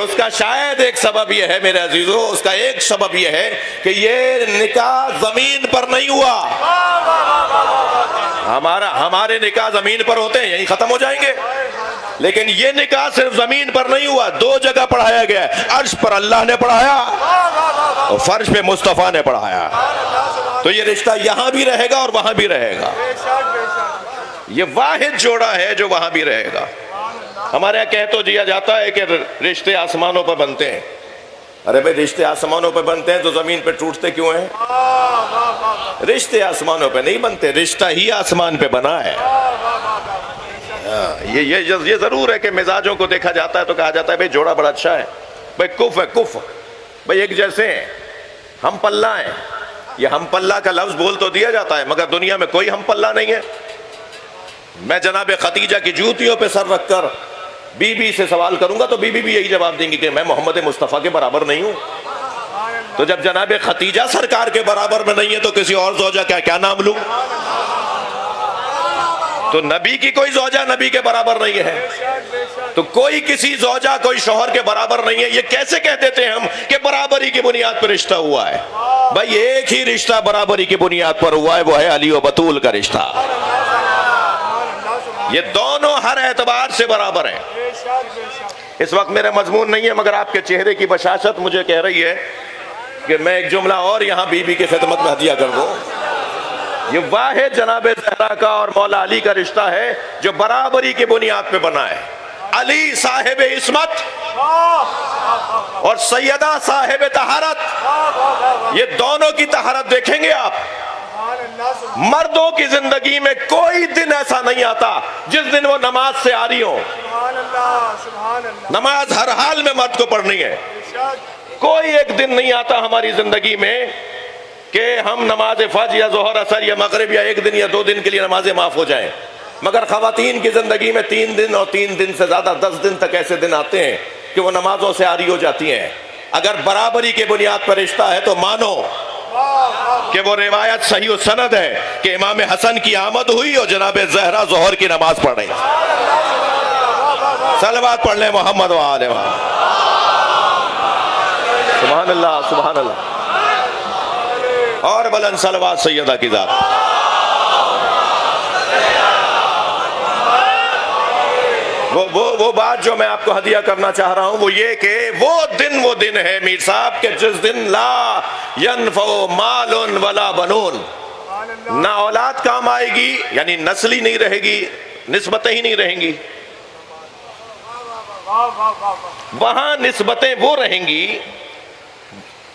اس کا شاید ایک سبب یہ ہے میرے عزیزو، اس کا ایک سبب یہ ہے کہ یہ نکاح زمین پر نہیں ہوا۔ ہمارے نکاح زمین پر ہوتے ہیں، یہیں ختم ہو جائیں گے، لیکن یہ نکاح صرف زمین پر نہیں ہوا، دو جگہ پڑھایا گیا ہے، عرش پر اللہ نے پڑھایا اور فرش پہ مصطفیٰ نے پڑھایا۔ تو یہ رشتہ یہاں بھی رہے گا اور وہاں بھی رہے گا، یہ واحد جوڑا ہے جو وہاں بھی رہے گا۔ ہمارے یہاں کہہ تو دیا جاتا ہے کہ رشتے آسمانوں پر بنتے ہیں، ارے بھائی رشتے آسمانوں پہ بنتے ہیں تو زمین پہ ٹوٹتے کیوں ہیں؟ رشتے آسمانوں پہ نہیں بنتے، رشتہ ہی آسمان پہ بنا ہے۔ یہ ضرور ہے کہ مزاجوں کو دیکھا جاتا ہے تو کہا جاتا ہے بھائی جوڑا بڑا اچھا ہے، بھائی کف ہے کف، بھائی ایک جیسے ہیں، ہم پلہ ہیں۔ یہ ہم پلہ کا لفظ بول تو دیا جاتا ہے مگر دنیا میں کوئی ہم پلہ نہیں ہے۔ میں جناب خدیجہ کی جوتیوں پہ سر رکھ کر بی بی سے سوال کروں گا تو بی بی بھی یہی جواب دیں گی کہ میں محمد مصطفیٰ کے برابر نہیں ہوں۔ تو جب جناب خدیجہ سرکار کے برابر میں نہیں ہے تو کسی اور زوجہ کا کیا نام لوں؟ تو نبی کی کوئی زوجہ نبی کے برابر نہیں ہے، تو کوئی کسی زوجہ کوئی شوہر کے برابر نہیں ہے۔ یہ کیسے کہہ دیتے ہیں ہم کہ برابری کی بنیاد پر رشتہ ہوا ہے؟ بھائی ایک ہی رشتہ برابری کی بنیاد پر ہوا ہے، وہ ہے علی و بطول کا رشتہ۔ یہ دونوں ہر اعتبار سے برابر ہیں۔ اس وقت میرا مضمون نہیں ہے مگر آپ کے چہرے کی بشاشت مجھے کہہ رہی ہے کہ میں ایک جملہ اور یہاں بی بی کی خدمت میں ہدیہ کر دوں۔ یہ واحد جناب زہرا کا اور مولا علی کا رشتہ ہے جو برابری کی بنیاد پہ بنا ہے۔ علی صاحب عصمت اور سیدہ صاحب طہارت، یہ دونوں کی طہارت دیکھیں گے آپ۔ مردوں کی زندگی میں کوئی دن ایسا نہیں آتا جس دن وہ نماز سے عاری ہوں۔ نماز ہر حال میں مرد کو پڑھنی ہے۔ کوئی ایک دن نہیں آتا ہماری زندگی میں کہ ہم نماز فجر یا ظہر اثر یا مغرب یا ایک دن یا 2 دن کے لیے نمازیں معاف ہو جائیں، مگر خواتین کی زندگی میں 3 دن اور 3 دن سے زیادہ 10 دن تک ایسے دن آتے ہیں کہ وہ نمازوں سے عاری ہو جاتی ہیں۔ اگر برابری کے بنیاد پر رشتہ ہے تو مانو کہ وہ روایت صحیح و سند ہے کہ امام حسن کی آمد ہوئی اور جناب زہرا ظہر کی نماز پڑھ رہی۔ صلوات پڑھ لیں محمد و آلہ محمد۔ سبحان اللہ سبحان اللہ، اور بلند صلوات سیدہ کی ذات۔ وہ بات جو میں آپ کو ہدیہ کرنا چاہ رہا ہوں وہ یہ کہ وہ دن ہے میر صاحب کہ جس دن لا ینفع مال ولا بنون، نہ اولاد کام آئے گی، یعنی نسل ہی نہیں رہے گی، نسبتیں ہی نہیں رہیں گی۔ وہاں نسبتیں وہ رہیں گی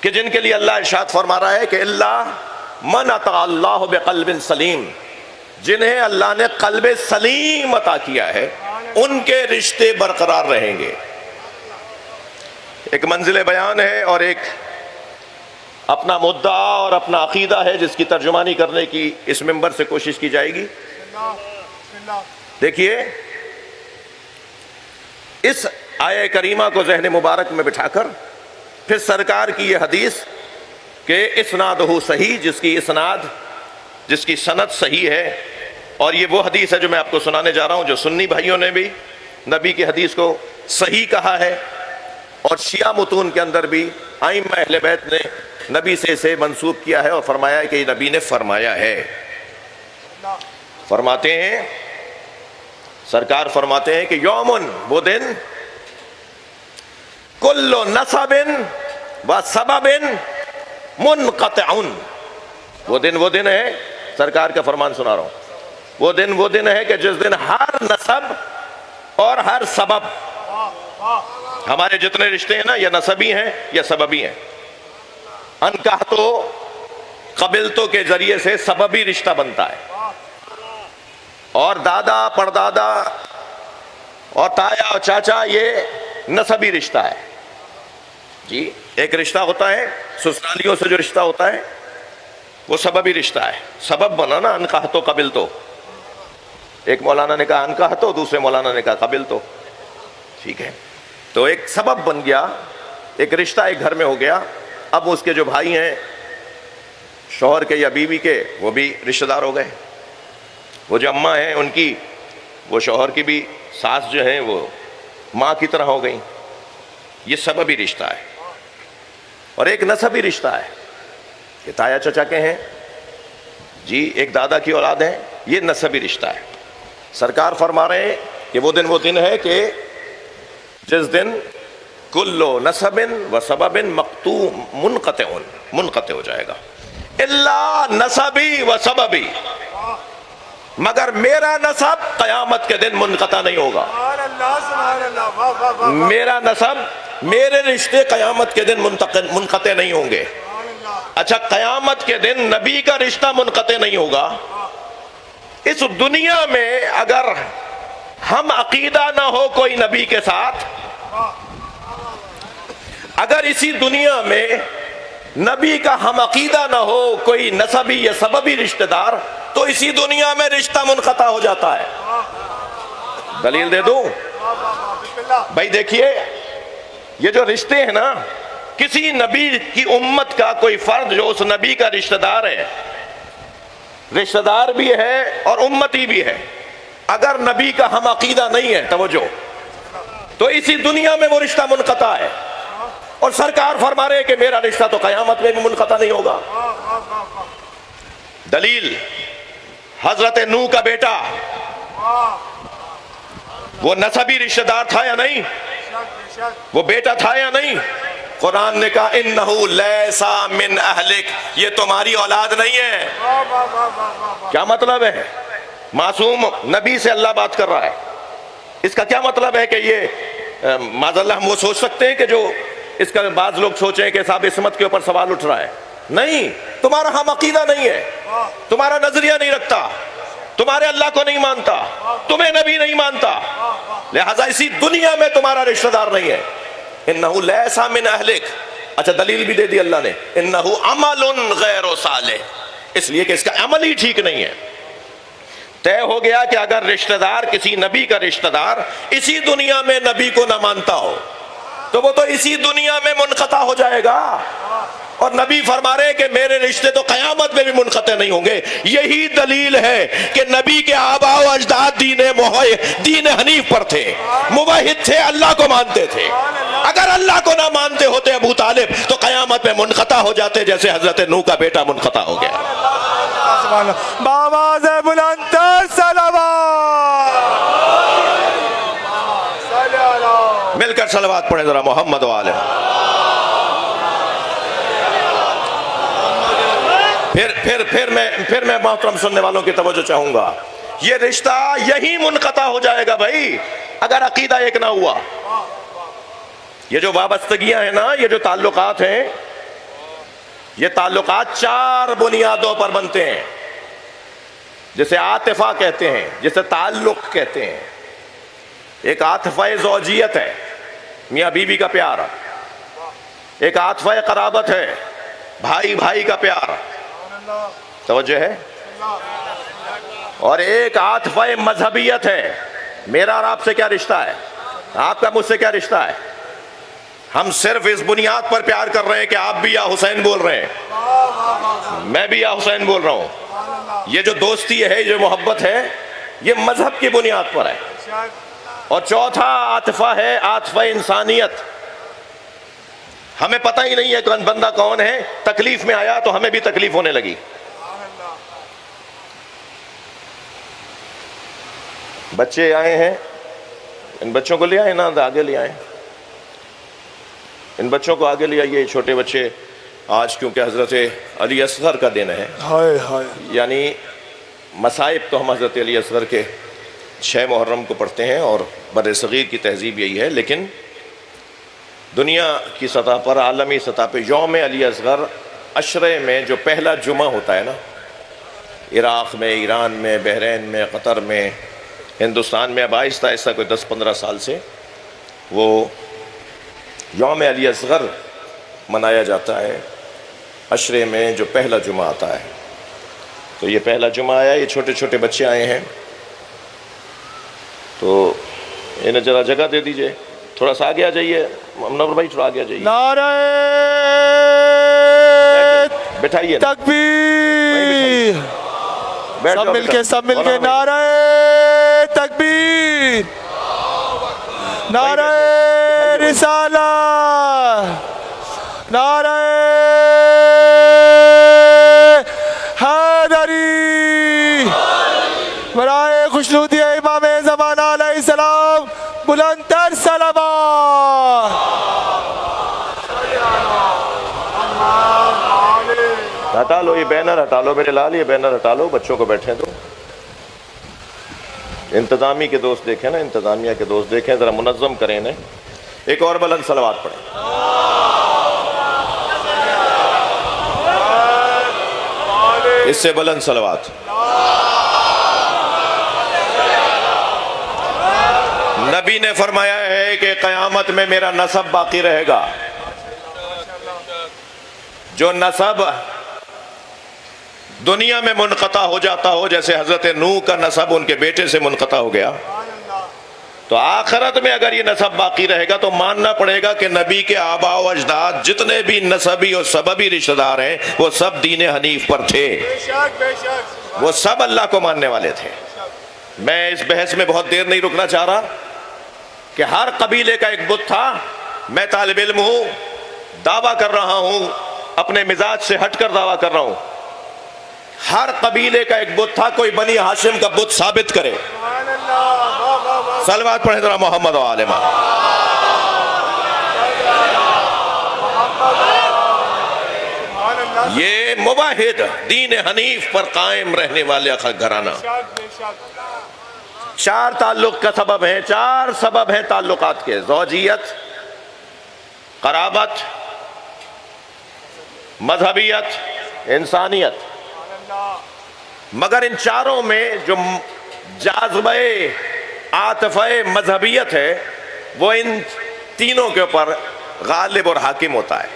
کہ جن کے لیے اللہ ارشاد فرما رہا ہے کہ اللہ من عطا اللہ بقلب سلیم، جنہیں اللہ نے قلب سلیم عطا کیا ہے ان کے رشتے برقرار رہیں گے۔ ایک منزل بیان ہے اور ایک اپنا مدعا اور اپنا عقیدہ ہے جس کی ترجمانی کرنے کی اس منبر سے کوشش کی جائے گی. دیکھیے اس آیہ کریمہ کو ذہن مبارک میں بٹھا کر پھر سرکار کی یہ حدیث کہ اسنادہ صحیح، جس کی سند صحیح ہے، اور یہ وہ حدیث ہے جو میں آپ کو سنانے جا رہا ہوں جو سنی بھائیوں نے بھی نبی کی حدیث کو صحیح کہا ہے، اور شیعہ متون کے اندر بھی ائمہ اہل بیت نے نبی سے اسے منسوب کیا ہے اور فرمایا ہے کہ یہ نبی نے فرمایا ہے. فرماتے ہیں سرکار فرماتے ہیں کہ یومن، وہ دن، کل نسب و سبب منقطع، وہ دن ہے، سرکار کا فرمان سنا رہا ہوں، وہ دن ہے کہ جس دن ہر نسب اور ہر سبب، ہمارے جتنے رشتے ہیں نا یہ نسبی ہیں یا سببی ہیں. انکحتو قبلتو کے ذریعے سے سببی رشتہ بنتا ہے، اور دادا پردادا اور تایا اور چاچا یہ نسبی رشتہ ہے. جی ایک رشتہ ہوتا ہے سسرالیوں سے جو رشتہ ہوتا ہے وہ سببی رشتہ ہے، سبب بنا نا انکحتو قبلتو. ایک مولانا نے کہا انکحتو، دوسرے مولانا نے کہا قبلتو، ٹھیک ہے، تو ایک سبب بن گیا، ایک رشتہ ایک گھر میں ہو گیا. اب اس کے جو بھائی ہیں شوہر کے یا بیوی کے وہ بھی رشتہ دار ہو گئے، وہ جو اماں ہیں ان کی، وہ شوہر کی بھی ساس جو ہیں وہ ماں کی طرح ہو گئیں. یہ سببی رشتہ ہے. اور ایک نسبی رشتہ ہے کہ تایا چچا کے ہیں جی، ایک دادا کی اولاد ہیں، یہ نسبی رشتہ ہے. سرکار فرما رہے ہیں کہ وہ دن ہے کہ جس دن کلو نسب و سبب مقطوع منقطع ہو جائے گا، الا نسبی و سببی، مگر میرا نسب قیامت کے دن منقطع نہیں ہوگا. میرا نسب، میرے رشتے قیامت کے دن منقطع نہیں ہوں گے. اچھا قیامت کے دن نبی کا رشتہ منقطع نہیں ہوگا. اس دنیا میں اگر ہم عقیدہ نہ ہو کوئی نبی کے ساتھ، اگر اسی دنیا میں نبی کا ہم عقیدہ نہ ہو کوئی نسبی یا سببی رشتہ دار، تو اسی دنیا میں رشتہ منقطع ہو جاتا ہے. دلیل دے دوں بھائی؟ دیکھیے یہ جو رشتے ہیں نا، کسی نبی کی امت کا کوئی فرد جو اس نبی کا رشتہ دار ہے، رشتہ دار بھی ہے اور امتی بھی ہے، اگر نبی کا ہم عقیدہ نہیں ہے، توجہ، تو اسی دنیا میں وہ رشتہ منقطع ہے. اور سرکار فرما رہے کہ میرا رشتہ تو قیامت میں بھی منقطع نہیں ہوگا. دلیل حضرت نوح کا بیٹا، وہ نسبی رشتہ دار تھا یا نہیں؟ وہ بیٹا تھا یا نہیں؟ قرآن نے کہا انہو لیسا من اہلک، یہ تمہاری اولاد نہیں ہے. کیا مطلب ہے؟ معصوم نبی سے اللہ بات کر رہا ہے. اس کا کیا مطلب ہے کہ یہ معاذ اللہ ہم وہ سوچ سکتے ہیں کہ جو اس کا بعض لوگ سوچیں کہ صاحب عصمت کے اوپر سوال اٹھ رہا ہے؟ نہیں، تمہارا ہم عقیدہ نہیں ہے، تمہارا نظریہ نہیں رکھتا، تمہارے اللہ کو نہیں مانتا، تمہیں نبی نہیں مانتا، لہذا اسی دنیا میں تمہارا رشتہ دار نہیں ہے. انہو لیسا من اہلک. اچھا دلیل بھی دے دی اللہ نے، انہو عمل غیر صالح، اس لیے کہ اس کا عمل ہی ٹھیک نہیں ہے. طے ہو گیا کہ اگر رشتہ دار، کسی نبی کا رشتہ دار اسی دنیا میں نبی کو نہ مانتا ہو تو وہ تو اسی دنیا میں منقطع ہو جائے گا. اور نبی فرما رہے کہ میرے رشتے تو قیامت میں بھی منقطع نہیں ہوں گے. یہی دلیل ہے کہ نبی کے آباء و اجداد دین حنیف پر تھے، موحد تھے، اللہ کو مانتے تھے. اگر اللہ کو نہ مانتے ہوتے ابو طالب تو قیامت میں منقطع ہو جاتے، جیسے حضرت نوح کا بیٹا منقطع ہو گیا. بآواز بلند مل کر صلوات پڑھیں ذرا محمد و آلہ. پھر میں محترم سننے والوں کی توجہ چاہوں گا. یہ رشتہ یہی منقطع ہو جائے گا بھائی اگر عقیدہ ایک نہ ہوا. یہ جو وابستگیاں ہیں نا، یہ جو تعلقات ہیں، یہ تعلقات 4 بنیادوں پر بنتے ہیں، جسے عاطفہ کہتے ہیں، جسے تعلق کہتے ہیں. ایک عاطفہ زوجیت ہے، میاں بیوی کا پیار. ایک عاطفہ قرابت ہے، بھائی بھائی کا پیار، توجہ ہے، اور ایک عاطفہ مذہبیت ہے. میرا اور آپ سے کیا رشتہ ہے؟ آپ کا مجھ سے کیا رشتہ ہے؟ ہم صرف اس بنیاد پر پیار کر رہے ہیں کہ آپ بھی یا حسین بول رہے ہیں، میں بھی یا حسین بول رہا ہوں. یہ جو دوستی ہے، جو محبت ہے، یہ مذہب کی بنیاد پر ہے. اور چوتھا عاطفہ ہے عاطفہ انسانیت. ہمیں پتہ ہی نہیں ہے کہ بندہ کون ہے، تکلیف میں آیا تو ہمیں بھی تکلیف ہونے لگی. بچے آئے ہیں، ان بچوں کو لے آئے نا، آگے لے آئے، ان بچوں کو آگے لے آئیے. چھوٹے بچے آج کیونکہ حضرت علی اصغر کا دن ہے، یعنی مصائب تو ہم حضرت علی اصغر کے 6 محرم کو پڑھتے ہیں اور بر صغیر کی تہذیب یہی ہے، لیکن دنیا کی سطح پر، عالمی سطح پہ یوم علی اصغر عشرے میں جو پہلا جمعہ ہوتا ہے نا، عراق میں، ایران میں، بحرین میں، قطر میں، ہندوستان میں اب آہستہ آہستہ کوئی 10-15 سال سے وہ یوم علی اصغر منایا جاتا ہے. عشرے میں جو پہلا جمعہ آتا ہے، تو یہ پہلا جمعہ آیا. یہ چھوٹے چھوٹے بچے آئے ہیں، تو انہیں ذرا جگہ دے دیجئے. تھوڑا سا آگے آ جائیے منور بھائی، تھوڑا آگے آ جائیے. نعرہ بٹھائیے، تکبیر. سب مل کے نعرہ تکبیر، نعرہ رسالت، نعرہ حیدری. برائے خوشنودی امام زمانہ علیہ السلام بلند تر صلوات. ہٹا لو یہ بینر، ہٹا لو میرے لال، یہ بینر ہٹا لو، بچوں کو بیٹھیں دو. انتظامی کے دوست دیکھیں نا، انتظامیہ کے دوست دیکھیں، ذرا منظم کریں انہیں. ایک اور بلند صلوات پڑھیں. اس سے بلند صلوات. نبی نے فرمایا ہے کہ قیامت میں میرا نسب باقی رہے گا. جو نسب دنیا میں منقطع ہو جاتا ہو، جیسے حضرت نوح کا نسب ان کے بیٹے سے منقطع ہو گیا، تو آخرت میں اگر یہ نسب باقی رہے گا تو ماننا پڑے گا کہ نبی کے آباء و اجداد جتنے بھی نسبی اور سببی رشتہ دار ہیں وہ سب دین حنیف پر تھے، وہ سب اللہ کو ماننے والے تھے. میں اس بحث میں بہت دیر نہیں رکنا چاہ رہا کہ ہر قبیلے کا ایک بت تھا. میں طالب علم ہوں، دعویٰ کر رہا ہوں، اپنے مزاج سے ہٹ کر دعویٰ کر رہا ہوں. ہر قبیلے کا ایک بت تھا، کوئی بنی ہاشم کا بت ثابت کرے. صلوات پڑھیں ذرا محمد و آل محمد. یہ مواحد دین حنیف پر قائم رہنے والے گھرانہ. 4 تعلق کا سبب ہیں، 4 سبب ہیں تعلقات کے: زوجیت، قرابت، مذہبیت، انسانیت. مگر ان چاروں میں جو جاذبہ عاطفہ مذہبیت ہے وہ ان تینوں کے اوپر غالب اور حاکم ہوتا ہے.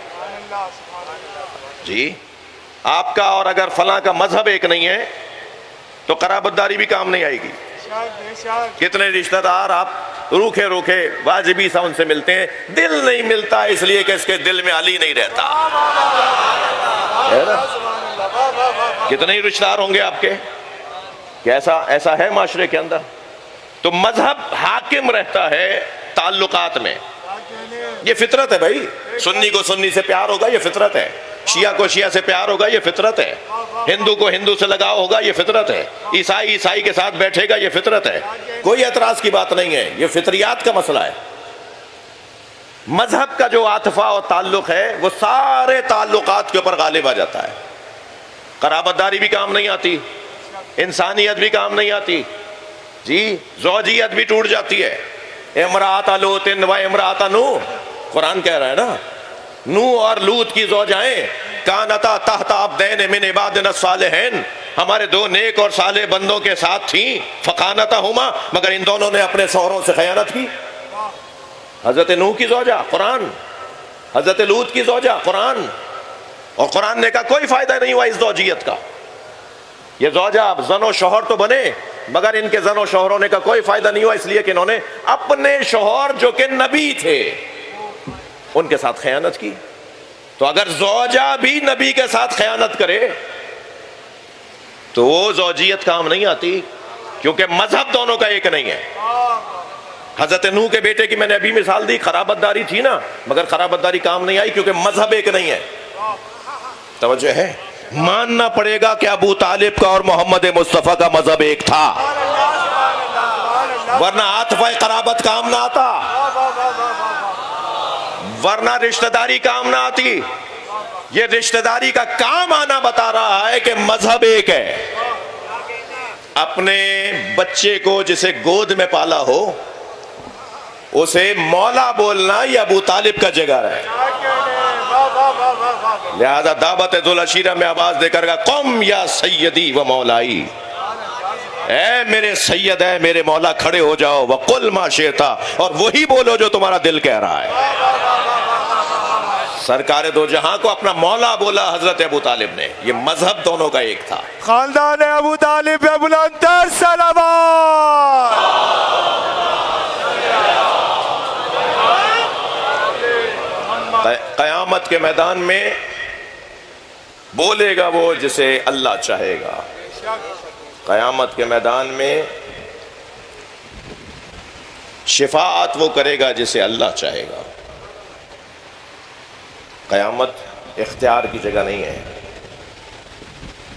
جی آپ کا اور اگر فلاں کا مذہب ایک نہیں ہے تو قرابت داری بھی کام نہیں آئے گی. کتنے رشتہ دار آپ روکھے روکھے واجبی سا ان سے ملتے ہیں، دل نہیں ملتا اس لیے کہ اس کے دل میں علی نہیں رہتا. کتنے ہی رشتہ دار ہوں گے آپ کے کہ ایسا ہے معاشرے کے اندر. تو مذہب حاکم رہتا ہے تعلقات میں. یہ فطرت ہے بھائی. سنی کو سنی سے پیار ہوگا، یہ فطرت ہے. شیعہ کو شیعہ سے پیار ہوگا، یہ فطرت ہے. ہندو کو ہندو سے لگاؤ ہوگا، یہ فطرت ہے. عیسائی عیسائی کے ساتھ بیٹھے گا، یہ فطرت ہے. کوئی اعتراض کی بات نہیں ہے، یہ فطریات کا مسئلہ ہے. مذہب کا جو عاطفہ اور تعلق ہے وہ سارے تعلقات کے اوپر غالب آ جاتا ہے. قرابت داری بھی کام نہیں آتی، انسانیت بھی کام نہیں آتی. جی زوجیت بھی ٹوٹ جاتی ہے. امرأۃ لوط و امرأۃ نوح، قرآن کہہ رہا ہے نا، نوح اور لوط کی زوجائیں کانتا تحت عبدین من عبادنا الصالحین، ہمارے 2 نیک اور صالح بندوں کے ساتھ تھیں. فخانتہما، مگر ان دونوں نے اپنے شوہروں سے خیانت کی. حضرت نوح کی زوجہ قرآن، حضرت لوط کی زوجہ قرآن. اور قرآن نے کہا کوئی فائدہ نہیں ہوا اس زوجیت کا. یہ زوجہ اب زن و شوہر تو بنے مگر ان کے زن و شوہر ہونے کا کوئی فائدہ نہیں ہوا، اس لیے کہ انہوں نے اپنے شوہر جو کہ نبی تھے ان کے ساتھ خیانت کی. تو اگر زوجہ بھی نبی کے ساتھ خیانت کرے تو وہ زوجیت کام نہیں آتی، کیونکہ مذہب دونوں کا ایک نہیں ہے. حضرت نوح کے بیٹے کی میں نے ابھی مثال دی، خرابت داری تھی نا، مگر خرابت داری کام نہیں آئی کیونکہ مذہب ایک نہیں ہے. توجہ ہے؟ ماننا پڑے گا کہ ابو طالب کا اور محمد مصطفیٰ کا مذہب ایک تھا، ورنہ عاطفہ قرابت کام نہ آتا، ورنہ رشتہ داری کام نہ آتی. یہ رشتہ داری کا کام آنا بتا رہا ہے کہ مذہب ایک ہے. اپنے بچے کو جسے گود میں پالا ہو اسے مولا بولنا یہ ابو طالب کا جگر ہے. لہذا دعوت ذوالعشیرہ میں آواز دے کر گا قم یا سیدی و مولائی، اے میرے سید ہے میرے مولا کھڑے ہو جاؤ، وقل ما شئت، اور وہی بولو جو تمہارا دل کہہ رہا ہے. سرکار دو جہاں کو اپنا مولا بولا حضرت ابو طالب نے. یہ مذہب دونوں کا ایک تھا. خاندان ابو طالب پہ بلندتر صلوات. قیامت کے میدان میں بولے گا وہ جسے اللہ چاہے گا. قیامت کے میدان میں شفاعت وہ کرے گا جسے اللہ چاہے گا. قیامت اختیار کی جگہ نہیں ہے،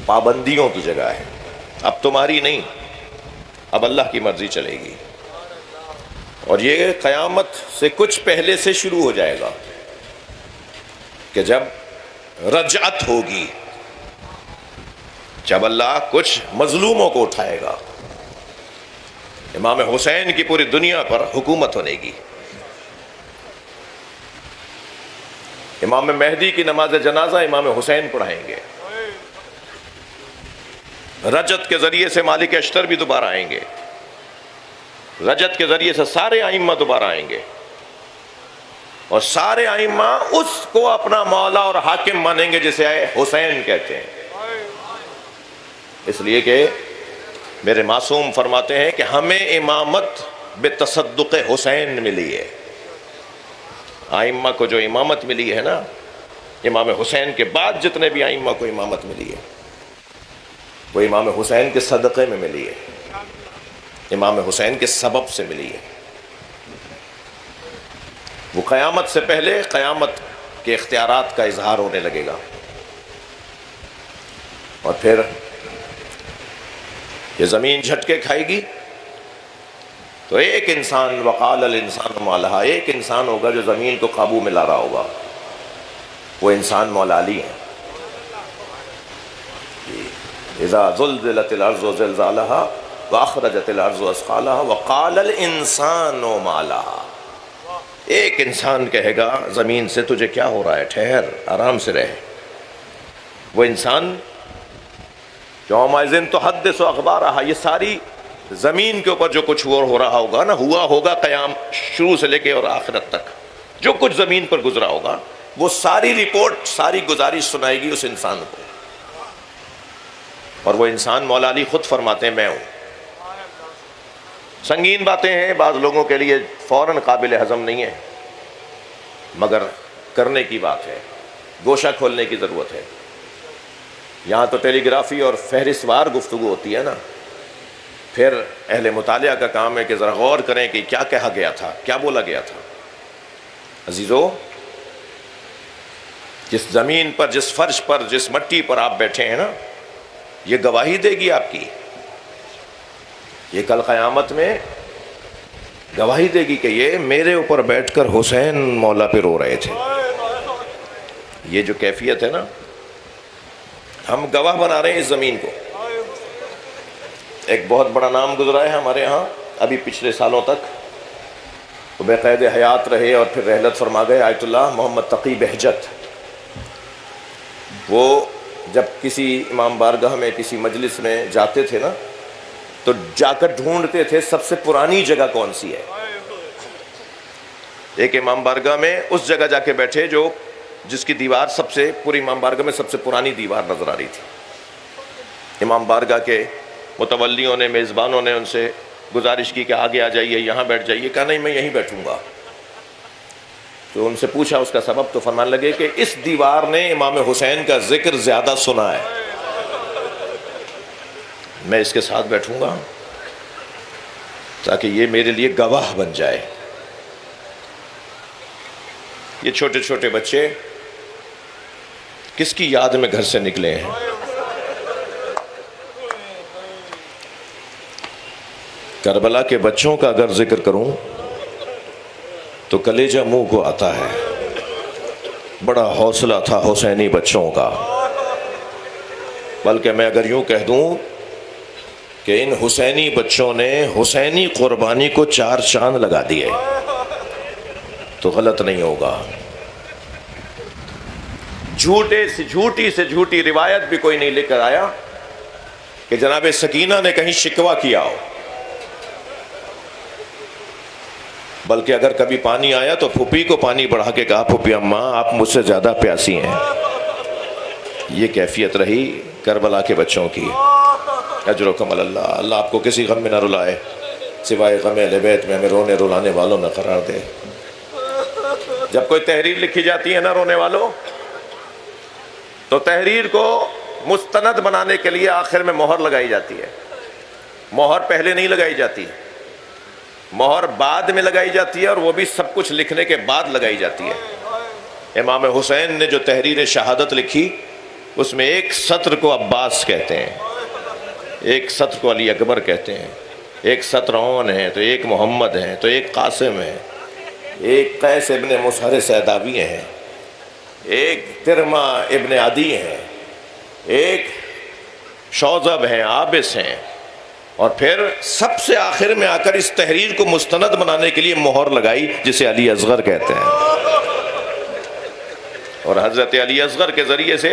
پابندیوں کی جگہ ہے. اب تمہاری نہیں، اب اللہ کی مرضی چلے گی. اور یہ قیامت سے کچھ پہلے سے شروع ہو جائے گا کہ جب رجعت ہوگی، جب اللہ کچھ مظلوموں کو اٹھائے گا. امام حسین کی پوری دنیا پر حکومت ہونے گی. امام مہدی کی نماز جنازہ امام حسین پڑھائیں گے. رجت کے ذریعے سے مالک اشتر بھی دوبارہ آئیں گے. رجت کے ذریعے سے سارے ائمہ دوبارہ آئیں گے، اور سارے ائمہ اس کو اپنا مولا اور حاکم مانیں گے جسے حسین کہتے ہیں. اس لیے کہ میرے معصوم فرماتے ہیں کہ ہمیں امامت بتصدق حسین ملی ہے. ائمہ کو جو امامت ملی ہے نا، امام حسین کے بعد جتنے بھی ائمہ کو امامت ملی ہے وہ امام حسین کے صدقے میں ملی ہے، امام حسین کے سبب سے ملی ہے. وہ قیامت سے پہلے قیامت کے اختیارات کا اظہار ہونے لگے گا. اور پھر یہ زمین جھٹکے کھائے گی تو ایک انسان، وقال الانسان ما لہا، ایک انسان ہوگا جو زمین کو قابو میں لا رہا ہوگا. وہ انسان مولا علی ہے. اذا زلزلت الارض زلزالها واخرجت الارض اثقالها وقال الانسان ما لہا. ایک انسان کہے گا زمین سے تجھے کیا ہو رہا ہے، ٹھہر آرام سے رہ. وہ انسان یومئذ تحدث اخبارہا، یہ ساری زمین کے اوپر جو کچھ ہو رہا ہوگا نا، ہوا ہوگا قیام شروع سے لے کے اور آخرت تک جو کچھ زمین پر گزرا ہوگا، وہ ساری رپورٹ، ساری گزارش سنائے گی اس انسان کو. اور وہ انسان مولا علی خود فرماتے ہیں میں ہوں. سنگین باتیں ہیں، بعض لوگوں کے لیے فوراً قابل ہضم نہیں ہے، مگر کرنے کی بات ہے، گوشہ کھولنے کی ضرورت ہے. یہاں تو ٹیلی گرافی اور فہرست وار گفتگو ہوتی ہے نا، پھر اہل مطالعہ کا کام ہے کہ ذرا غور کریں کہ کیا کہا گیا تھا، کیا بولا گیا تھا. عزیزو، جس زمین پر، جس فرش پر، جس مٹی پر آپ بیٹھے ہیں نا، یہ گواہی دے گی آپ کی. یہ کل قیامت میں گواہی دے گی کہ یہ میرے اوپر بیٹھ کر حسین مولا پہ رو رہے تھے. یہ جو کیفیت ہے نا، ہم گواہ بنا رہے ہیں اس زمین کو. ایک بہت بڑا نام گزرا ہے ہمارے ہاں ابھی پچھلے سالوں تک، وہ بے قید حیات رہے اور پھر رحلت فرما گئے، آیت اللہ محمد تقی بہجت. وہ جب کسی امام بارگاہ میں کسی مجلس میں جاتے تھے نا تو جا کر ڈھونڈتے تھے سب سے پرانی جگہ کون سی ہے. ایک امام بارگاہ میں اس جگہ جا کے بیٹھے جو جس کی دیوار سب سے پوری امام بارگاہ میں سب سے پرانی دیوار نظر آ رہی تھی۔ امام بارگاہ کے متولیوں نے، میزبانوں نے ان سے گزارش کی کہ آگے آ جائیے، یہاں بیٹھ جائیے۔ کہا نہیں، میں یہیں بیٹھوں گا۔ تو ان سے پوچھا اس کا سبب، تو فرمانے لگے کہ اس دیوار نے امام حسین کا ذکر زیادہ سنا ہے، میں اس کے ساتھ بیٹھوں گا تاکہ یہ میرے لیے گواہ بن جائے۔ یہ چھوٹے چھوٹے بچے کس کی یاد میں گھر سے نکلے ہیں؟ کربلا کے بچوں کا اگر ذکر کروں تو کلیجہ منہ کو آتا ہے۔ بڑا حوصلہ تھا حسینی بچوں کا، بلکہ میں اگر یوں کہہ دوں کہ ان حسینی بچوں نے حسینی قربانی کو 4 چاند لگا دیے تو غلط نہیں ہوگا۔ جھوٹی سے جھوٹی روایت بھی کوئی نہیں لے کر آیا کہ جناب سکینہ نے کہیں شکوہ کیا ہو، بلکہ اگر کبھی پانی آیا تو پھوپھی کو پانی بڑھا کے کہا، پھوپھی اماں آپ مجھ سے زیادہ پیاسی ہیں۔ یہ کیفیت رہی کربلا کے بچوں کی۔ اجرکم اللہ، اللہ آپ کو کسی غم میں نہ رلائے سوائے غم اہل بیت میں، ہمیں رونے رلانے والوں نہ قرار دے۔ جب کوئی تحریر لکھی جاتی ہے نا رونے والوں، تو تحریر کو مستند بنانے کے لیے آخر میں مہر لگائی جاتی ہے۔ مہر پہلے نہیں لگائی جاتی، مہر بعد میں لگائی جاتی ہے، اور وہ بھی سب کچھ لکھنے کے بعد لگائی جاتی ہے۔ امام حسین نے جو تحریر شہادت لکھی، اس میں ایک سطر کو عباس کہتے ہیں، ایک سطر کو علی اکبر کہتے ہیں، ایک سطر اون ہے، تو ایک محمد ہے، تو ایک قاسم ہے، ایک قیس ابن مسہر سیداوی ہیں، ایک ترمہ ابن عدی ہیں، ایک شوذب ہیں، عابس ہیں، اور پھر سب سے آخر میں آ کر اس تحریر کو مستند بنانے کے لیے مہر لگائی جسے علی اصغر کہتے ہیں۔ اور حضرت علی اصغر کے ذریعے سے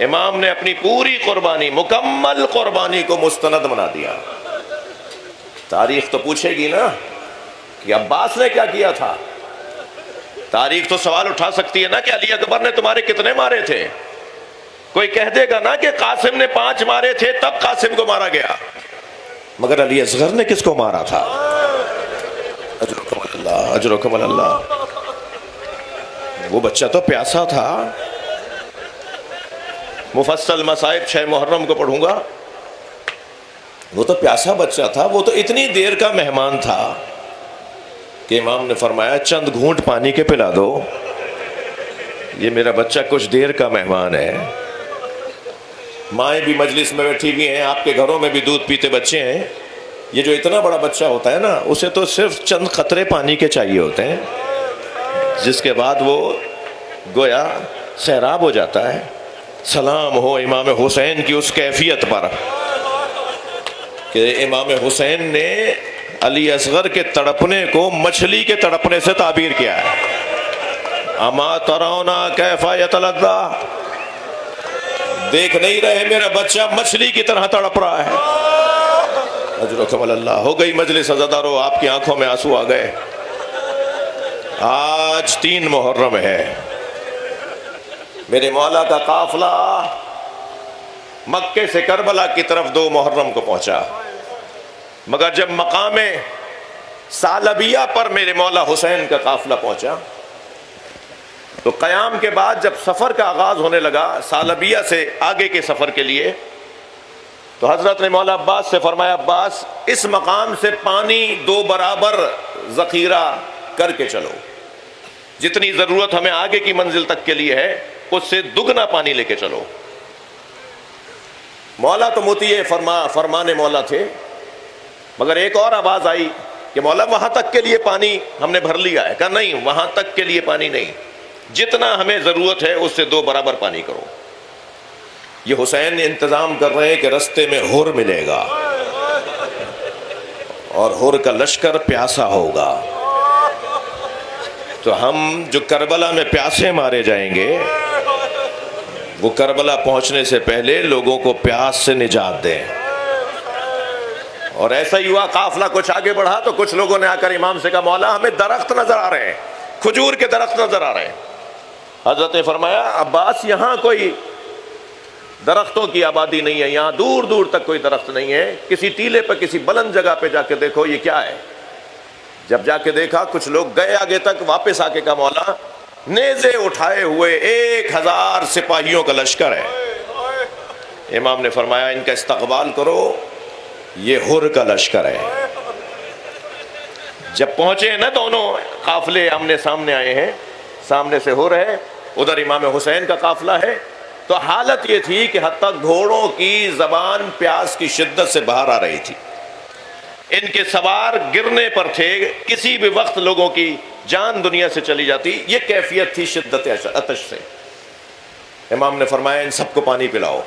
امام نے اپنی پوری قربانی، مکمل قربانی کو مستند بنا دیا۔ تاریخ تو پوچھے گی نا کہ عباس نے کیا کیا تھا، تاریخ تو سوال اٹھا سکتی ہے نا کہ علی اکبر نے تمہارے کتنے مارے تھے۔ کوئی کہہ دے گا نا کہ قاسم نے 5 مارے تھے تب قاسم کو مارا گیا، مگر علی اصغر نے کس کو مارا تھا؟ اجرکم اللہ، اجرکم اللہ۔ وہ بچہ تو پیاسا تھا۔ مفصل مصائب 6 محرم کو پڑھوں گا۔ وہ تو پیاسا بچہ تھا، وہ تو اتنی دیر کا مہمان تھا کہ امام نے فرمایا چند گھونٹ پانی کے پلا دو، یہ میرا بچہ کچھ دیر کا مہمان ہے۔ مائیں بھی مجلس میں بیٹھی ہوئی ہیں، آپ کے گھروں میں بھی دودھ پیتے بچے ہیں۔ یہ جو اتنا بڑا بچہ ہوتا ہے نا، اسے تو صرف چند قطرے پانی کے چاہیے ہوتے ہیں، جس کے بعد وہ گویا سیراب ہو جاتا ہے۔ سلام ہو امام حسین کی اس کیفیت پر کہ امام حسین نے علی اصغر کے تڑپنے کو مچھلی کے تڑپنے سے تعبیر کیا ہے۔ اما ترونا کیف یتلذا، دیکھ نہیں رہے میرا بچہ مچھلی کی طرح تڑپ رہا ہے۔ اجرکم اللہ۔ ہو گئی مجلس عزادارو، آپ کی آنکھوں میں آنسو آ گئے۔ آج 3 محرم ہے، میرے مولا کا قافلہ مکے سے کربلا کی طرف 2 محرم کو پہنچا، مگر جب مقام ثعلبیہ پر میرے مولا حسین کا قافلہ پہنچا تو قیام کے بعد جب سفر کا آغاز ہونے لگا ثعلبیہ سے آگے کے سفر کے لیے، تو حضرت نے مولا عباس سے فرمایا، عباس اس مقام سے پانی 2 برابر ذخیرہ کر کے چلو، جتنی ضرورت ہمیں آگے کی منزل تک کے لیے ہے اس سے دگنا پانی لے کے چلو۔ مولا تو مطیع فرمان مولا تھے، مگر ایک اور آواز آئی کہ مولا وہاں تک کے لیے پانی ہم نے بھر لیا ہے۔ کہا نہیں، وہاں تک کے لیے پانی نہیں، جتنا ہمیں ضرورت ہے اس سے 2 برابر پانی کرو۔ یہ حسین انتظام کر رہے ہیں کہ رستے میں ہر ملے گا اور ہر کا لشکر پیاسا ہوگا، تو ہم جو کربلا میں پیاسے مارے جائیں گے وہ کربلا پہنچنے سے پہلے لوگوں کو پیاس سے نجات دیں۔ اور ایسا ہی ہوا، قافلہ کچھ آگے بڑھا تو کچھ لوگوں نے آ کر امام سے کہا، مولا ہمیں درخت نظر آ رہے ہیں، کھجور کے درخت نظر آ رہے ہیں۔ حضرت نے فرمایا عباس یہاں کوئی درختوں کی آبادی نہیں ہے، یہاں دور دور تک کوئی درخت نہیں ہے، کسی ٹیلے پہ کسی بلند جگہ پہ جا کے دیکھو یہ کیا ہے۔ جب جا کے دیکھا کچھ لوگ گئے آگے تک، واپس آ کے کہا مولا نیزے اٹھائے ہوئے 1000 سپاہیوں کا لشکر ہے۔ امام نے فرمایا ان کا استقبال کرو، یہ حر کا لشکر ہے۔ جب پہنچے نا دونوں قافلے آمنے سامنے آئے ہیں، سامنے سے حر ہے، ادھر امام حسین کا قافلہ ہے، تو حالت یہ تھی کہ حتیٰ گھوڑوں کی زبان پیاس کی شدت سے باہر آ رہی تھی، ان کے سوار گرنے پر تھے، کسی بھی وقت لوگوں کی جان دنیا سے چلی جاتی، یہ کیفیت تھی شدت عطش سے۔ امام نے فرمایا ان سب کو پانی پلاؤ،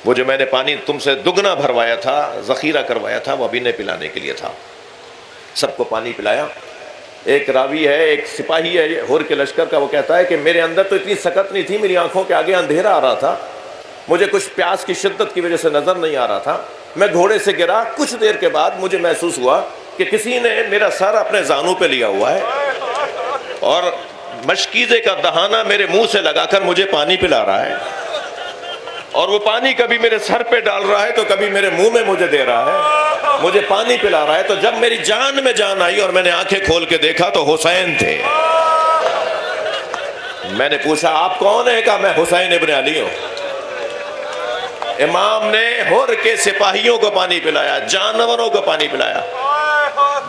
وہ جو میں نے پانی تم سے دگنا بھروایا تھا، ذخیرہ کروایا تھا، وہ ابھی نے پلانے کے لیے تھا۔ سب کو پانی پلایا۔ ایک راوی ہے، ایک سپاہی ہے حر کے لشکر کا، وہ کہتا ہے کہ میرے اندر تو اتنی سکت نہیں تھی، میری آنکھوں کے آگے اندھیرا آ رہا تھا، مجھے کچھ پیاس کی شدت کی وجہ سے نظر نہیں آ رہا تھا، میں گھوڑے سے گرا، کچھ دیر کے بعد مجھے محسوس ہوا کہ کسی نے میرا سر اپنے زانوں پہ لیا ہوا ہے اور مشکیزے کا دہانہ میرے منہ سے لگا کر مجھے پانی پلا رہا ہے، اور وہ پانی کبھی میرے سر پہ ڈال رہا ہے تو کبھی میرے منہ میں مجھے دے رہا ہے، مجھے پانی پلا رہا ہے۔ تو جب میری جان میں جان آئی اور میں نے آنکھیں کھول کے دیکھا تو حسین تھے۔ میں نے پوچھا آپ کون ہیں؟ کہا میں حسین ابن علی ہوں۔ امام نے حر کے سپاہیوں کو پانی پلایا، جانوروں کو پانی پلایا۔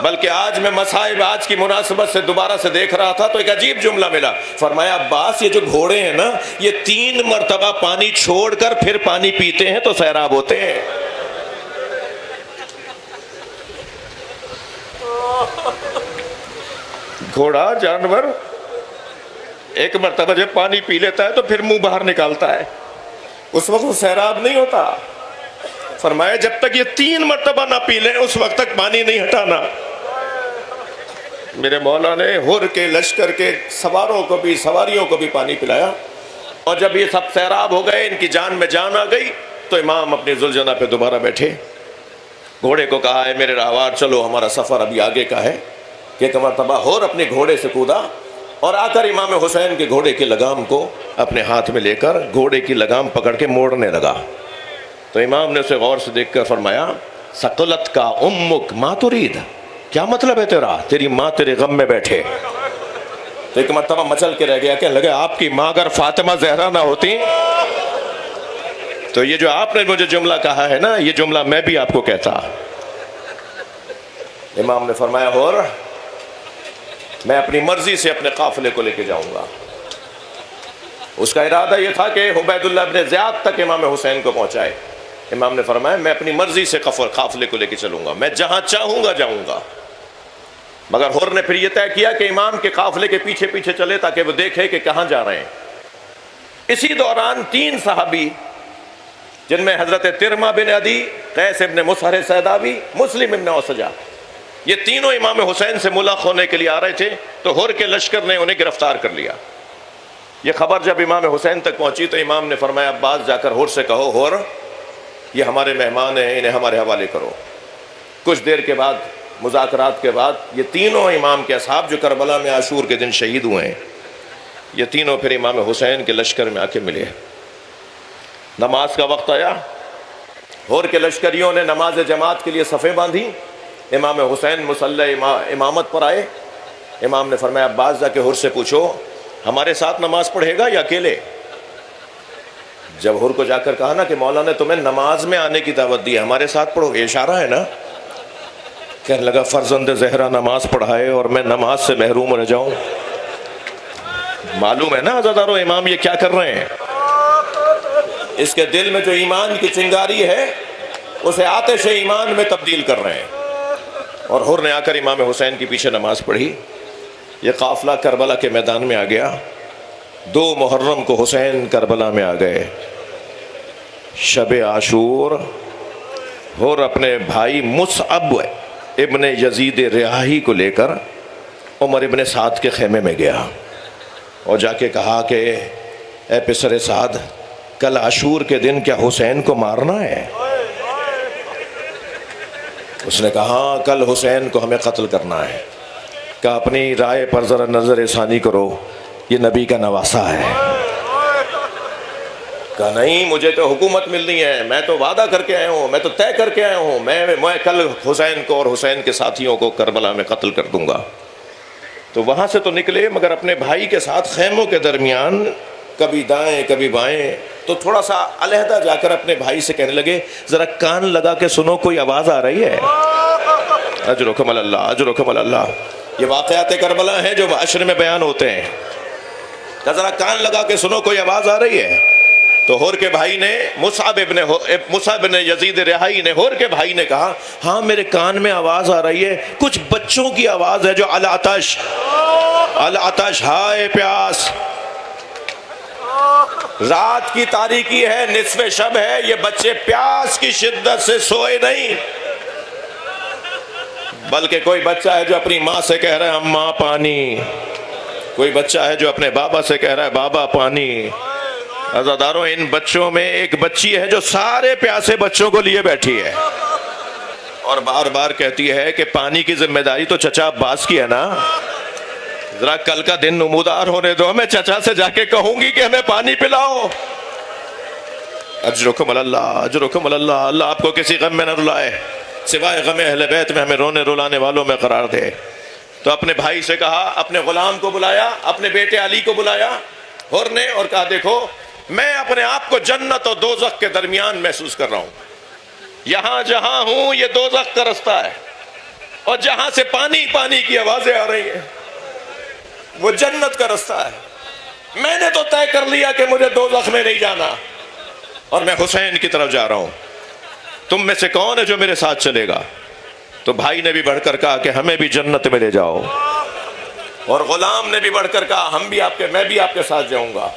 بلکہ آج میں مصائب آج کی مناسبت سے دوبارہ سے دیکھ رہا تھا تو ایک عجیب جملہ ملا، فرمایا عباس یہ جو گھوڑے ہیں نا، یہ 3 مرتبہ پانی چھوڑ کر پھر پانی پیتے ہیں تو سیراب ہوتے ہیں۔ گھوڑا جانور ایک مرتبہ جب پانی پی لیتا ہے تو پھر منہ باہر نکالتا ہے، اس وقت وہ سیراب نہیں ہوتا۔ فرمایا جب تک یہ 3 مرتبہ نہ پی لیں اس وقت تک پانی نہیں ہٹانا۔ میرے مولا نے حر کے لشکر کے سواروں کو بھی، سواریوں کو بھی پانی پلایا، اور جب یہ سب سیراب ہو گئے، ان کی جان میں جان آ گئی، تو امام اپنی ذوالجنہ پہ دوبارہ بیٹھے، گھوڑے کو کہا ہے میرے راہوار چلو ہمارا سفر ابھی آگے کا ہے، کہ ایک مرتبہ حر اپنے گھوڑے سے کودا اور آ کر امام حسین کے گھوڑے کی لگام کو اپنے ہاتھ میں لے کر گھوڑے کی لگام پکڑ کے موڑنے لگا۔ تو امام نے اسے غور سے دیکھ کر فرمایا ثقلت کا امک ما ترید، کیا مطلب ہے تیرا؟ تیری ماں تیرے غم میں بیٹھے۔ تو ایک مرتبہ مچل کے رہ گیا، کہنے لگے آپ کی ماں اگر فاطمہ زہرا نہ ہوتی تو یہ جو آپ نے مجھے جملہ کہا ہے نا، یہ جملہ میں بھی آپ کو کہتا۔ امام نے فرمایا حر میں اپنی مرضی سے اپنے قافلے کو لے کے جاؤں گا۔ اس کا ارادہ یہ تھا کہ عبید اللہ بن زیاد تک امام حسین کو پہنچائے۔ امام نے فرمایا میں اپنی مرضی سے قافلے کو لے کے چلوں گا، میں جہاں چاہوں گا جاؤں گا۔ مگر حر نے پھر یہ طے کیا کہ امام کے قافلے کے پیچھے پیچھے چلے تاکہ وہ دیکھے کہ کہاں جا رہے ہیں۔ اسی دوران 3 صحابی جن میں حضرت ترمہ بن عدی، قیس ابن مسہر سیداوی، مسلم ابن اوسجہ، یہ تینوں امام حسین سے ملاق ہونے کے لیے آ رہے تھے، تو حر کے لشکر نے انہیں گرفتار کر لیا۔ یہ خبر جب امام حسین تک پہنچی تو امام نے فرمایا عباس جا کر حر سے کہو حر یہ ہمارے مہمان ہیں، انہیں ہمارے حوالے کرو۔ کچھ دیر کے بعد، مذاکرات کے بعد، یہ تینوں امام کے اصحاب جو کربلا میں عاشور کے دن شہید ہوئے ہیں، یہ تینوں پھر امام حسین کے لشکر میں آ کے ملے۔ نماز کا وقت آیا، حر کے لشکریوں نے نماز جماعت کے لیے صفیں باندھی، امام حسین مصلی امامت پر آئے۔ امام نے فرمایا عباس جا کے حر سے پوچھو ہمارے ساتھ نماز پڑھے گا یا اکیلے؟ جب حر کو جا کر کہا نا کہ مولا نے تمہیں نماز میں آنے کی دعوت دی ہے، ہمارے ساتھ پڑھو، یہ اشارہ ہے نا۔ کہنے لگا فرزند زہرا نماز پڑھائے اور میں نماز سے محروم رہ جاؤں؟ معلوم ہے نا عزادارو امام یہ کیا کر رہے ہیں؟ اس کے دل میں جو ایمان کی چنگاری ہے اسے آتش ایمان میں تبدیل کر رہے ہیں۔ اور حر نے آ کر امام حسین کی پیچھے نماز پڑھی۔ یہ قافلہ کربلا کے میدان میں آ گیا۔ 2 محرم کو حسین کربلا میں آ گئے۔ شب عاشور حر اپنے بھائی مصعب ابن یزید ریاحی کو لے کر عمر ابن سعد کے خیمے میں گیا اور جا کے کہا کہ اے پسر سعد کل عاشور کے دن کیا حسین کو مارنا ہے؟ اس نے کہا کل حسین کو ہمیں قتل کرنا ہے۔ کہا اپنی رائے پر ذرا نظر ثانی کرو، یہ نبی کا نواسا ہے. کہا نہیں مجھے تو حکومت ملنی ہے, میں تو وعدہ کر کے آیا ہوں, میں تو طے کر کے آیا ہوں, میں کل حسین کو اور حسین کے ساتھیوں کو کربلا میں قتل کر دوں گا. تو وہاں سے تو نکلے مگر اپنے بھائی کے ساتھ خیموں کے درمیان کبھی دائیں کبھی بائیں, تو تھوڑا سا علیحدہ جا کر اپنے بھائی سے کہنے لگے ذرا کان لگا کے سنو کوئی آواز آ رہی ہے. اجرکم اللہ اجرکم اللہ. یہ واقعات کربلا ہیں جو عشر میں بیان ہوتے ہیں. ذرا کان لگا کے سنو کوئی آواز آ رہی ہے. تو ہور کے بھائی نے مصعب ابن یزید رہائی نے ہور کے بھائی نے کہا ہاں میرے کان میں آواز آ رہی ہے, کچھ بچوں کی آواز ہے جو العطش العطش ہائے پیاس, رات کی تاریکی ہے, نصف شب ہے, یہ بچے پیاس کی شدت سے سوئے نہیں, بلکہ کوئی بچہ ہے جو اپنی ماں سے کہہ رہا ہے اماں پانی, کوئی بچہ ہے جو اپنے بابا سے کہہ رہا ہے بابا پانی. عزاداروں ان بچوں میں ایک بچی ہے جو سارے پیاسے بچوں کو لیے بیٹھی ہے اور بار بار کہتی ہے کہ پانی کی ذمہ داری تو چچا عباس کی ہے نا, ذرا کل کا دن نمودار ہونے دو, میں چچا سے جا کے کہوں گی کہ ہمیں پانی پلاؤ. اجرکم اللہ اجرکم اللہ. اللہ آپ کو کسی غم میں نہ رلائے, سوائے غم اہل بیت میں ہمیں رونے رلانے والوں میں قرار دے. تو اپنے بھائی سے کہا, اپنے غلام کو بلایا, اپنے بیٹے علی کو بلایا ہور نے, اور کہا دیکھو میں اپنے آپ کو جنت اور دوزخ کے درمیان محسوس کر رہا ہوں. یہاں جہاں ہوں یہ دوزخ کا رستہ ہے, اور جہاں سے پانی پانی کی آوازیں آ رہی ہیں وہ جنت کا رستہ ہے. میں نے تو طے کر لیا کہ مجھے دوزخ میں نہیں جانا, اور میں حسین کی طرف جا رہا ہوں. تم میں سے کون ہے جو میرے ساتھ چلے گا؟ تو بھائی نے بھی بڑھ کر کہا کہ ہمیں بھی جنت میں لے جاؤ, اور غلام نے بھی بڑھ کر کہا میں بھی آپ کے ساتھ جاؤں گا,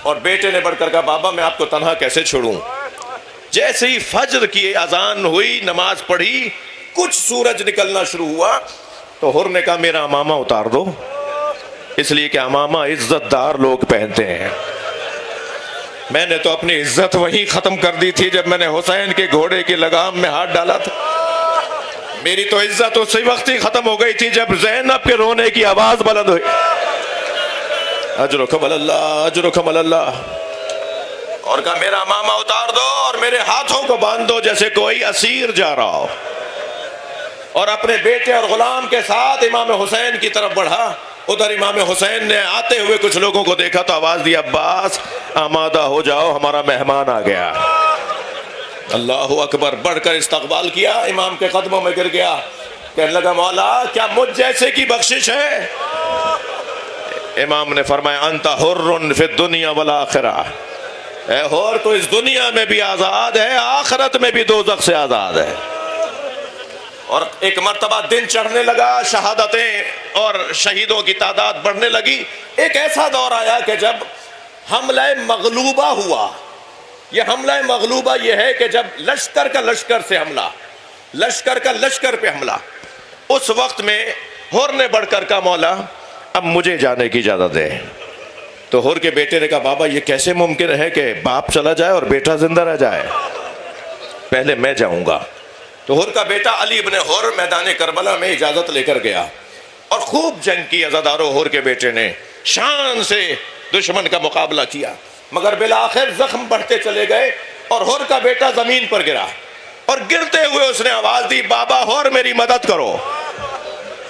اور بیٹے نے بڑھ کر کہا بابا میں آپ کو تنہا کیسے چھوڑوں. جیسے ہی فجر کی اذان ہوئی, نماز پڑھی, کچھ سورج نکلنا شروع ہوا, تو ہر نے کہا میرا امامہ اتار دو, اس لیے کہ امامہ عزت دار لوگ پہنتے ہیں. میں نے تو اپنی عزت وہیں ختم کر دی تھی جب میں نے حسین کے گھوڑے کی لگام میں ہاتھ ڈالا تھا. میری تو عزت اسی وقت ہی ختم ہو گئی تھی جب زینب کے رونے کی آواز بلند ہوئی. اجرکم اللہ اجرکم اللہ. اور کہا میرا امامہ اتار دو اور میرے ہاتھوں کو باندھ دو جیسے کوئی اسیر جا رہا ہو, اور اپنے بیٹے اور غلام کے ساتھ امام حسین کی طرف بڑھا. ادھر امام حسین نے آتے ہوئے کچھ لوگوں کو دیکھا تو آواز دی عباس آمادہ ہو جاؤ ہمارا مہمان آ گیا. اللہ اکبر. بڑھ کر استقبال کیا, امام کے قدموں میں گر گیا, کہنے لگا مولا کیا مجھ جیسے کی بخشش ہے؟ امام نے فرمایا انت حر فی الدنیا والآخرہ, اے حر تو اس دنیا میں بھی آزاد ہے, آخرت میں بھی دوزخ سے آزاد ہے. اور ایک مرتبہ دن چڑھنے لگا, شہادتیں اور شہیدوں کی تعداد بڑھنے لگی. ایک ایسا دور آیا کہ جب حملہ مغلوبہ ہوا. یہ حملہ مغلوبہ یہ ہے کہ جب لشکر کا لشکر سے حملہ, لشکر کا لشکر پہ حملہ, اس وقت میں حر نے بڑھ کر کہا مولا اب مجھے جانے کی اجازت دے. تو حر کے بیٹے نے کہا بابا یہ کیسے ممکن ہے کہ باپ چلا جائے اور بیٹا زندہ رہ جائے, پہلے میں جاؤں گا. تو حر کا بیٹا علی ابن حر میدان کربلا میں اجازت لے کر گیا اور خوب جنگ کی. عزاداروں حر کے بیٹے نے شان سے دشمن کا مقابلہ کیا, مگر بالآخر زخم بڑھتے چلے گئے اور حر کا بیٹا زمین پر گرا, اور گرتے ہوئے اس نے آواز دی بابا حر میری مدد کرو.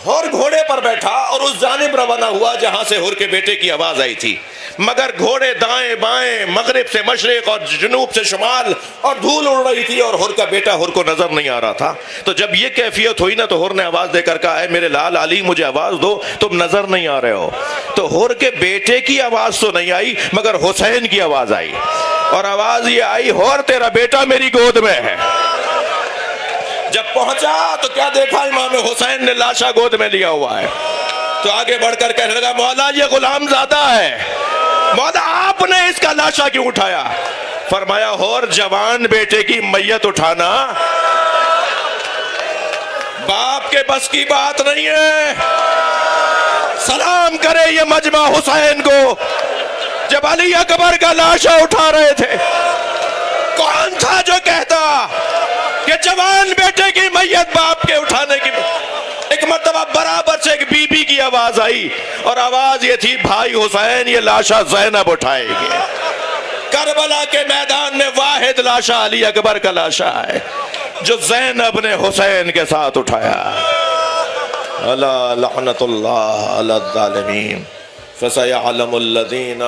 حر گھوڑے پر بیٹھا اور اس جانب روانہ ہوا جہاں سے حر کے بیٹے کی آواز آئی تھی, مگر گھوڑے دائیں بائیں, مغرب سے مشرق اور جنوب سے شمال, اور دھول اڑ رہی تھی, اور حر کا بیٹا حر کو نظر نہیں آ رہا تھا. تو جب یہ کیفیت ہوئی نا تو حر نے آواز دے کر کہا اے میرے لال علی مجھے آواز دو, تم نظر نہیں آ رہے ہو. تو حر کے بیٹے کی آواز تو نہیں آئی مگر حسین کی آواز آئی, اور آواز یہ آئی حر تیرا بیٹا میری گود میں ہے. جب پہنچا تو کیا دیکھا, امام حسین نے لاشا گود میں لیا ہوا ہے. تو آگے بڑھ کر کہنے لگا مولا یہ غلام زادہ ہے, مولا آپ نے اس کا لاشا کیوں اٹھایا؟ فرمایا حر جوان بیٹے کی میت اٹھانا باپ کے بس کی بات نہیں ہے. سلام کرے یہ مجمع حسین کو جب علی اکبر کا لاشا اٹھا رہے تھے. کون تھا جو کہتا کہ جوان بیٹے کی میت باپ کے اٹھانے کی؟ ایک ایک مرتبہ برابر سے ایک بی بی کی آواز آئی اور آواز یہ تھی بھائی حسین یہ لاشا زینب اٹھائے گی. کربلا کے میدان میں واحد لاشا علی اکبر کا لاشا ہے جو زینب نے حسین کے ساتھ اٹھایا. الا لعنت اللہ علی الظالمین فسیعلم الذین